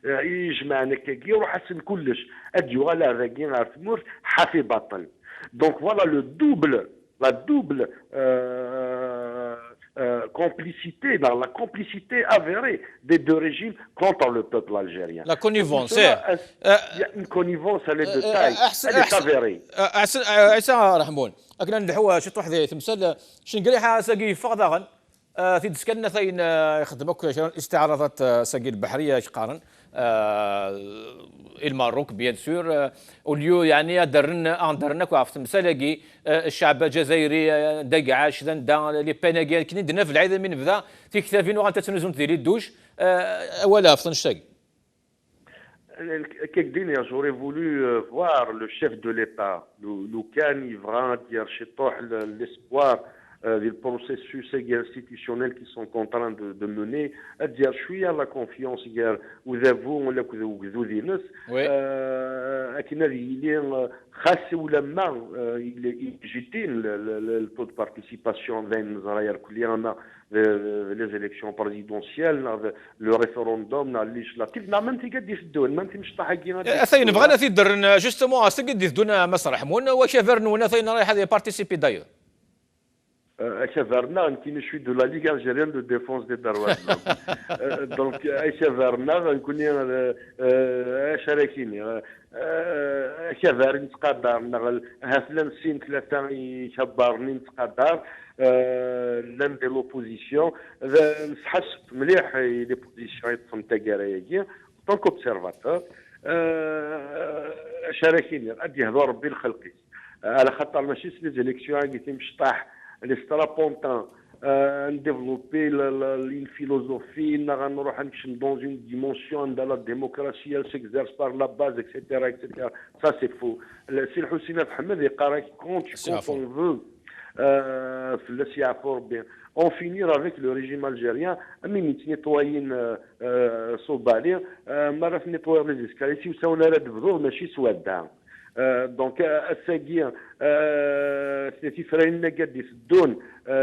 يجمع نكاكي وراح حسن كلش اديو على راكين عارفموش حافي بطل دونك فوالا la double complicité, dans la complicité avérée des deux régimes contre le peuple algérien. La connivence. Il y a une connivence, elle est de taille, elle est avérée. أحسن رحمون. أكنا ندحوا شي واحد تمثال شنقريحة ساقي فغداغن في دسكنا ثين يخدموك استعراضات ساقي البحرية شقارن الماروك بيان سور وليو يعني درنا كوعرف تمثال الشعب الجزائري داق عاش دا لي باناكي كني درنا في العيد من بدا في كتافين وغانتا تنزون ديري الدوش ولا فطن الشاقي. J'aurais voulu voir le chef de l'État, Loukan Ivran, l'espoir des processus institutionnels qui sont en train de mener, à dire je suis à la confiance vous avons la كذوذينس لكن هذه خاص ولما يجيتين le taux de participation بين زراير كلنا les élections présidentielles le référendum législatif ما انت قد يسدون ما انت مش طاحقين اثين بغينا تيدر جوستومون قد يسدون مسرح مون واش فرنون اثين رايح هذه بارتيسيبي دايور Aïcha Verna, qui je suis de la Ligue algérienne de défense des Darouas. Donc, Aïcha Verna, on connaît Aïcha Rekini. Aïcha Verna, تقدر هفلان سين ثلاثة يكبرني تقدر l'un de l'opposition نحسب مليح لي بوزيسيون يتصم تاكارايكي طونك اوبسيرفاتور شاركيني غادي يهضر ربي الخلقي على خاطر ماشي سي لي زيليكسيون اللي مشطاح les strapontins, développer une philosophie, dans une dimension de la démocratie, elle s'exerce par la base, etc. etc. Ça, c'est faux. C'est le Hussein Ahmed et quand on veut en finir avec le régime algérien, même nettoyer Sobalir, maraf nettoyer les escaliers, si on a la devant, mais chez Souadda. دونك الساقيه تيفرين قد يسدون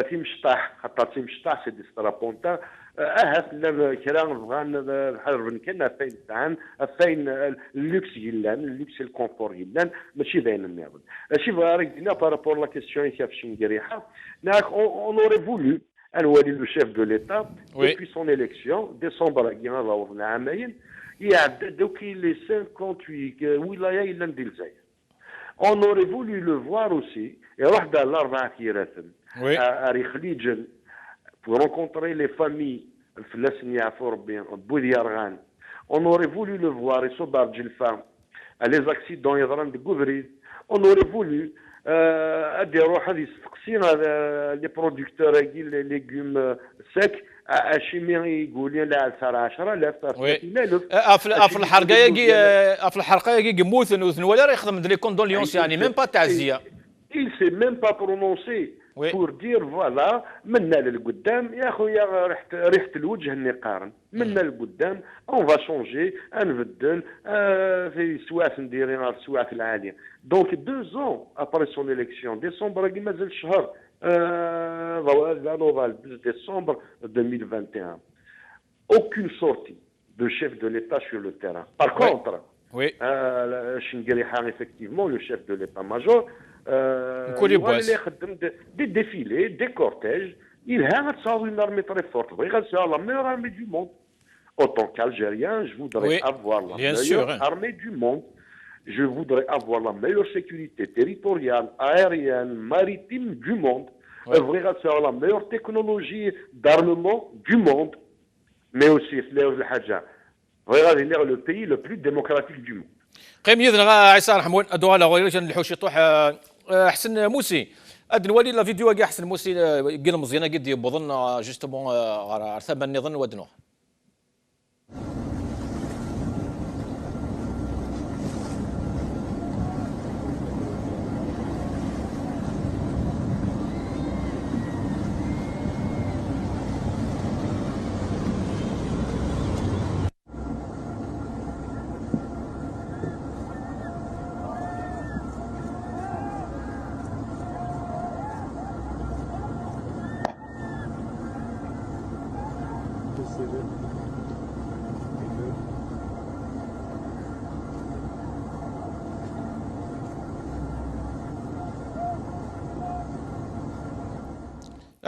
في مشطاح خاطر في مشطاح سي سترابونتا لا كرا بغان الحرب كان فين تاعن فين اللوكس يلان اللوكس الكونفور يلان ماشي باين الناضل شي فارق دينا بارابور لا كيسيون كيفاش نقريها ناك اون اوري فولو نولي لو شيف دو ليتا depuis son élection décembre كي غاورنا عامين يعدد دوكي لي 58 ولايه الا ندير الجزائر. On aurait voulu le voir aussi, et pour rencontrer les familles, on aurait voulu le voir, et les accidents, on aurait voulu les producteurs de légumes secs, في الحرقه يجي موثن ولا يخدم لي كوندوليونس يعني ميم با تعزيه. Il s'est même pas prononcé pour dire voilà منا للقدام يا خويا ريحه الوجه النقارن منا للقدام on va changer نبدل في سواف نديرين على السواف العاليه. Donc 2 ans après son élection décembre كي مازال شهر décembre 2021. Aucune sortie de chef de l'État sur le terrain. Par contre, effectivement, le chef de l'État-major, des défilés, des cortèges, il a une armée très forte. C'est la meilleure armée du monde. En tant qu'Algérien, je voudrais avoir la meilleure armée du monde. Je voudrais avoir la meilleure sécurité territoriale, aérienne, maritime du monde. Ouvrir sur la meilleure technologie d'armement du monde, mais aussi le pays le plus démocratique du monde. قيم يذن عيسى رحمون ادوا على غير الحوشي طوح حسن موسي اد الوالي لا فيديو كاع حسن موسي قال مزيانه قد يبظن جوستومون ثمن نظن ودنوه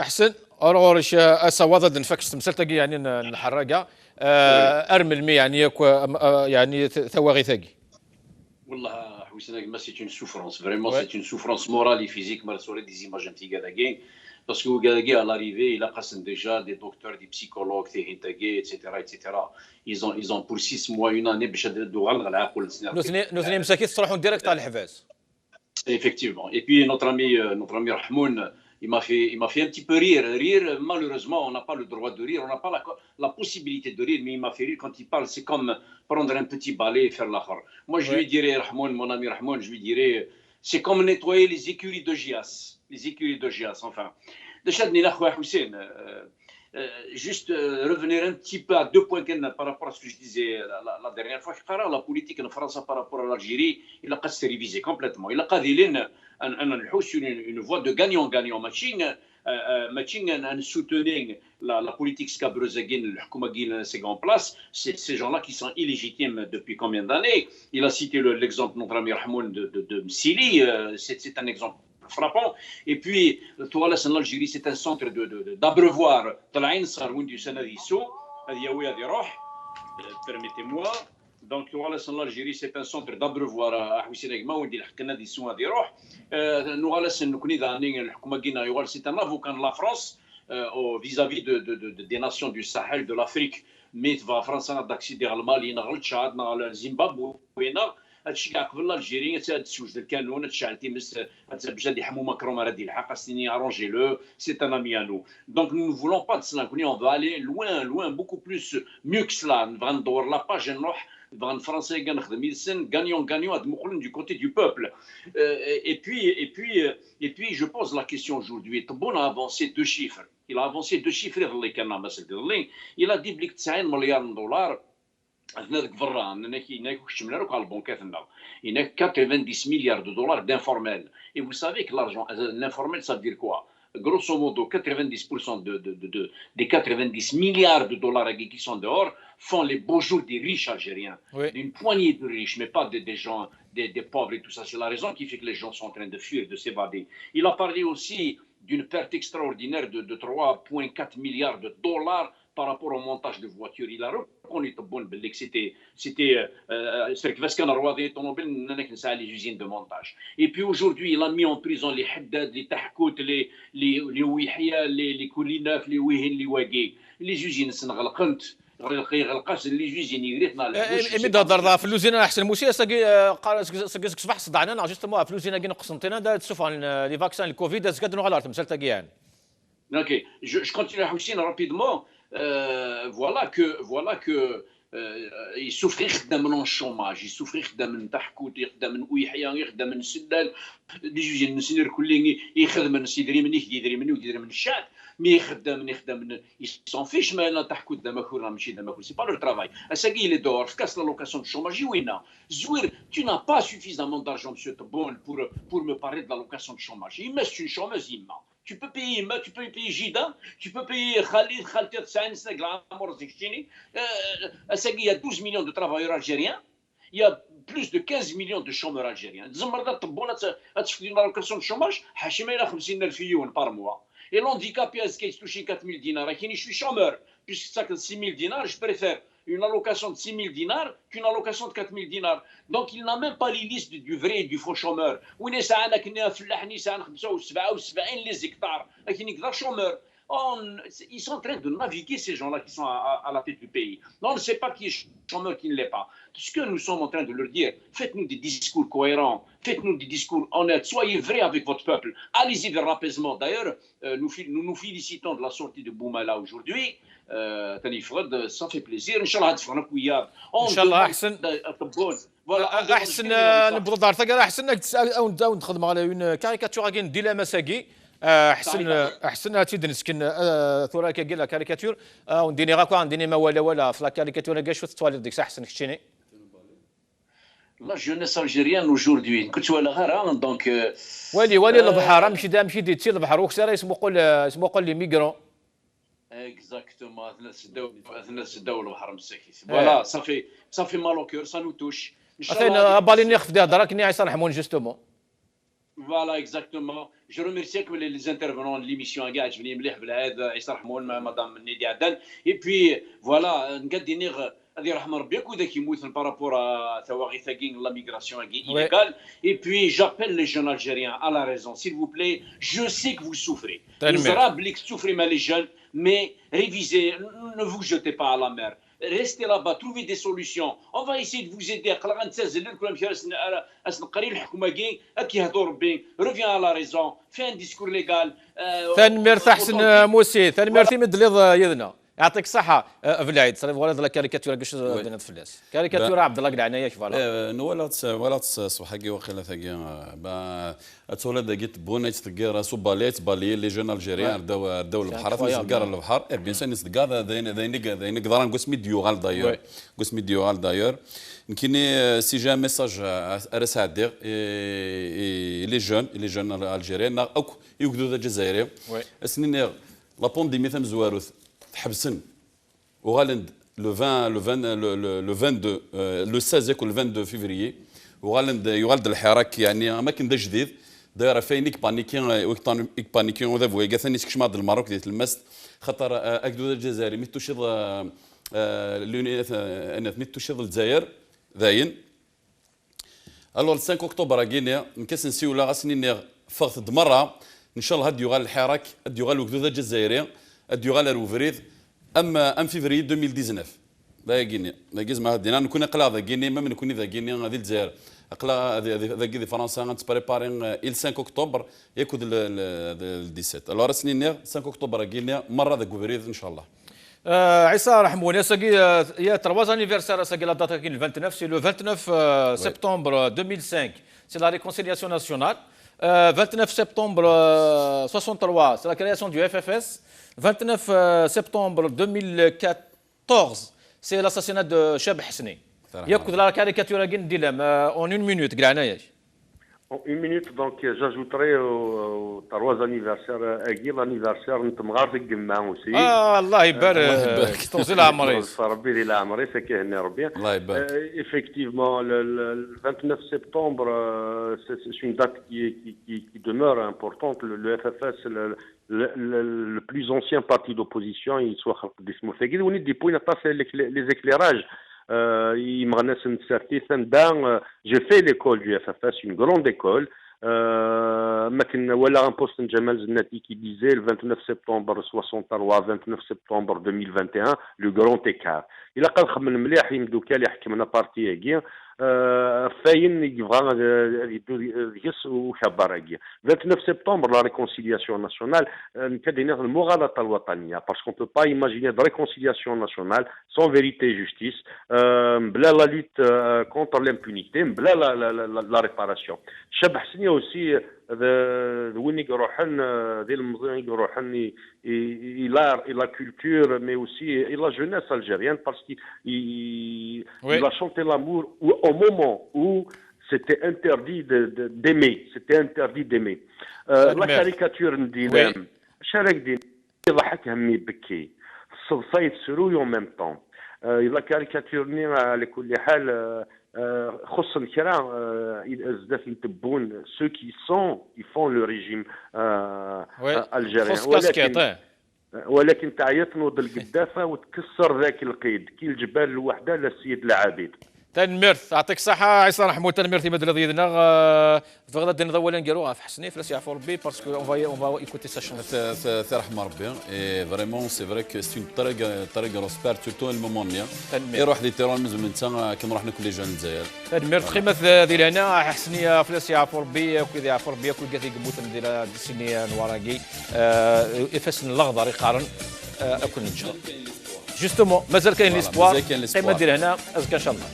احسن اورش اسواد نفكش تمثلتك يعني الحراقه ارمل مي يعني يعني ثواغي ثاقي والله حويسنا ما سي اون سوفرونس فريمون سي اون سوفرونس مورال اي فيزيك ما صوري دي زيماج انتي كاكاكي باسكو كاكاكي على لاريفي الى قاسن ديجا دي دكتور دي بسيكولوج تي هنتاكي ايتترا ايتترا ايزون بور 6 موا اون اني باش يدوا غلق العقل نوثني مساكين تروحوا ديريكت على الحباس effectivement et puis notre ami Rahmoun il m'a fait un petit peu rire. Malheureusement, on n'a pas le droit de rire, on n'a pas la possibilité de rire, mais il m'a fait rire quand il parle. C'est comme prendre un petit balai et faire l'achar. Moi, je lui dirais, Rahmoun, mon ami Rahmoun, je lui dirais, c'est comme nettoyer les écuries de Gias. les écuries d'Augias, enfin. Juste revenir un petit peu à 2 points par rapport à ce que je disais la dernière fois. La politique en France par rapport à l'Algérie, il a se révisé complètement. Il a une voie de gagnant-gagnant matching en soutenant la politique scabreusagine, le Hkoumaguine c'est en place. C'est ces gens-là qui sont illégitimes depuis combien d'années. Il a cité l'exemple de notre ami Rahmoun de Msili, c'est un exemple frappant. Et puis, l'Algérie, c'est un centre d'abreuvoir. Permettez-moi. Donc, l'Algérie, c'est un centre d'abreuvoir à Houssine-Egma, où il y a des soins à Diroh. C'est un avocat de la France vis-à-vis des nations du Sahel, de l'Afrique. Mais la France a accédé au Mali, au Tchad, au Zimbabwe. هادشي قبل الجيري تسوج القانون تشعل تيمس باش يحموا ماكرون راه ديال الحق خاصني ارونجي لو سي ان امي انو دونك nous ne voulons pas de cela on veut aller loin beaucoup plus mieux que cela نبغى ندور لا باج نروح نبغى الفرنسي كنخدم يلسن غانيون هاد مقولين du côté du peuple et puis je pose la question aujourd'hui Tebboune a avancé 2 chiffres il a avancé 2 chiffres اللي كان مثلا il a dit بليك 90 مليار دولار هناك برا هناك شملنا روك على البنكات هناك 90 milliards de dollars d'informel et vous savez que l'argent l'informel ça veut dire quoi grosso modo 90% des 90 milliards de dollars qui sont dehors font les beaux jours des riches algériens d'une poignée de riches mais pas des gens des pauvres et tout ça c'est la raison qui fait que les gens sont en train de fuir de s'évader il a parlé aussi d'une perte extraordinaire de 3,4 milliards de dollars par rapport au montage de voitures. Il a reconnu que c'était les usines de montage. Et puis aujourd'hui, il a mis en prison les Haddad, les Tahkout, les Ouihia, les Koulinaf, les Ouihin, les Wagé. Les usines, c'est les usines mais dans فلوسين احسن موسي ساكي صباح صدعنا جوستومون فلوسين كي نقسنتنا دا تشوف لي فاكسان الكوفيد سكادنو على تمثال تاكيان. OK, je continue à Houssine rapidement. Voilà que il souffrir d'un chômage, il souffrir d'un tahkout, d'un ouihia, d'un sindal, des usines سينير كلين يخدم سيدري مني يدير من الشعب مي يخدم ils s'en fichent mais لا تحكوت دا ماكور ماشي دا ماكور c'est pas leur travail اساقي لي دور في كاس l'allocation de chômage وينا زوير tu n'as pas suffisamment d'argent monsieur Tebboune pour me parler de l'allocation de chômage il met une chômeuse Imma tu peux payer Imma, tu peux payer Jida, tu peux payer Khalid, Khalid Saïns, il y a 12 millions de travailleurs algériens, il y a plus de 15 millions de chômeurs algériens. Une allocation de chômage, par mois. Et l'handicapé, est-ce qu'il touche 4 000 dinars? Je suis chômeur, puisque ça coûte 6 000 dinars, je préfère une allocation de 6 000 dinars qu'une allocation de 4 000 dinars. Donc il n'a même pas les listes du vrai et du faux chômeur. Les hectares, ils sont en train de naviguer ces gens-là qui sont à la tête du pays. Non, on ne sait pas qui est chômeur, qui ne l'est pas. Ce que nous sommes en train de leur dire, faites-nous des discours cohérents, faites-nous des discours honnêtes, soyez vrais avec votre peuple, allez-y vers l'apaisement. D'ailleurs, nous nous félicitons de la sortie de Boumala aujourd'hui. ça fait plaisir. Inch'Allah, Inch'Allah, أحسن. Voilà, أحسن نبغض دارتك أحسن أو نخدم على une caricature كاين ديلا مساقي احسن تيد نسكن ثورا كاين لا كاريكاتور ونديني غاكو عندي ما ولا في لا كاريكاتور كاع شفت تواليت ديك احسن كشتيني La jeunesse algérienne aujourd'hui, que tu vois là, donc. ولي البحر مشي ديتي البحر وكسر اسمه قول لي ميغرون. Exactement, الناس الدولة البحر مساكي. Voilà, ça fait mal au cœur, ça nous touche. أنا بالي نخف دي هضره كني عايز رحمون جوستومون. Voilà, exactement. Je remercie que les intervenants de l'émission Agaj venus مليح بالعاد عيسى رحمون مدام نيدي عدن. Et puis voilà, نقدر هذه رحمة ربي كودا كيموت بارابور ثواغي ثاقين لا ميغراسيون illégale. Et puis j'appelle les jeunes algériens à la raison, s'il vous plaît. Je sais que vous souffrez. Vous avez souffrez mais les jeunes, mais révisez, ne vous jetez pas à la mer. Restez là-bas, trouvez des solutions. On va essayer de vous aider. Reviens à la raison, fais un discours légal. ثاني مرتاح حسن موسي ثاني مرتي مد لي يدنا يعطيك الصحة بلعيد صافي فوالا لا كاريكاتورا كاش بنات فلاس كاريكاتورا عبد الله قلعنا فوالا ولا صباحكي واخا ثاقي اتولد قلت بونيت ثقير سوباليت بالي لي جون الجيريان رداو البحر ثقار البحر بيان سان ثقار ذين قدران قسمي ديوغال دايور قسمي ديوغال دايور يمكن سي جا ميساج ارس عدير لي جون الجيريان اوك يوكدو الجزائري سنين لا بونديمي ثم زواروث حبسن وغالند لو 22 لو 16 لو 22 فيفري وغالند يغالد الحراك يعني ما كان جديد دايره فين بانيكيون وذا فوي قاثني سكشماد الماروك ديال المست خاطر اكدو الجزائري ميتو شيض لونيت انا ميتو شيض الجزائر ذاين الو 5 اكتوبر غينيا نكاس نسيو لا غاسني فغت دمره ان شاء الله هاد يغال الحراك هاد يغال وكدو الجزائري الديوغال روفريد ام فيفري 2019 لا غينيا لا جزما هادينا نكون قلا ذا غينيا ما نكون ذا غينيا ذي الجزائر قلا ذا كي فرنسا غتبريبارين ال 5 اكتوبر ياكد ال 17 الوغ سنين 5 اكتوبر غينيا مره ذا كوفريد ان شاء الله عيسى رحموني ساقي يا 3 انيفرسير ساقي لا داتا كاين 29 سي لو 29 سبتمبر 2005 سي لا ريكونسيلياسيون ناسيونال 29 septembre 63, c'est la création du FFS. 29 septembre 2014, c'est l'assassinat de Cheb Hsni. Il y a la caricature en une minute. En une minute, donc j'ajouterai aux 3 anniversaires, l'anniversaire de Mghardik Gimma aussi. Ah, Allah يبارك. توصل عمري. ربي لي العمري سكهني ربي. الله يبارك. Effectivement, le 29 septembre, c'est une date qui demeure importante. Le FFS, le plus ancien parti d'opposition, il soit d'Ismo Fegid, on est des points à faire les éclairages. J'ai fait l'école du FFS, une grande école. Voilà un poste de Jamal Zennati qui disait le 29 septembre 63, 29 septembre 2021, le grand écart. Il a quand même مليح يمدوكا اللي حكمنا بارتي هكيا فاين يبغى يقص وخبر هكيا 29 septembre la réconciliation nationale كدينا المغالطه الوطنيه parce qu'on peut pas imaginer de réconciliation nationale sans vérité et justice بلا la lutte contre l'impunité بلا la réparation شاب حسني aussi وين يروحن ذي المزين يروحن il a culture mais aussi il a jeunesse algérienne parce qu'il a chanté l'amour au moment où c'était interdit d'aimer c'était interdit d'aimer la caricature ندير شارك دين يضحك همي يبكي الصدفه يتسروي en même temps la caricature على كل حال خص الكرام بزاف يتبون ceux qui font le régime algérien ولكن تعيط نوض القدافه وتكسر ذاك القيد كي الجبال الوحده للسيد العبيد تنمرث يعطيك الصحة عيسى رحمو تنمرث يمد ديالنا فغدا دينا ضوالا نديروها في حسني فلاس يعفو ربي باسكو اون فا ايكوتي سا شون رحم ربي اي فريمون سي فري كو سي اون طريقه روسبير سورتو المومونيا يروح دي تيرون من نتا كي نروح ناكل لي جون الجزائر تنمرث خيمه ديالنا حسني فلاس يعفو ربي كي يعفو ربي كل كاثي قبوت ندير ديسيني نواراكي افاس الاخضر يقارن اكون نجا جوستومون مازال كاين ليسبوار قيمه ديال هنا ازكى ان شاء الله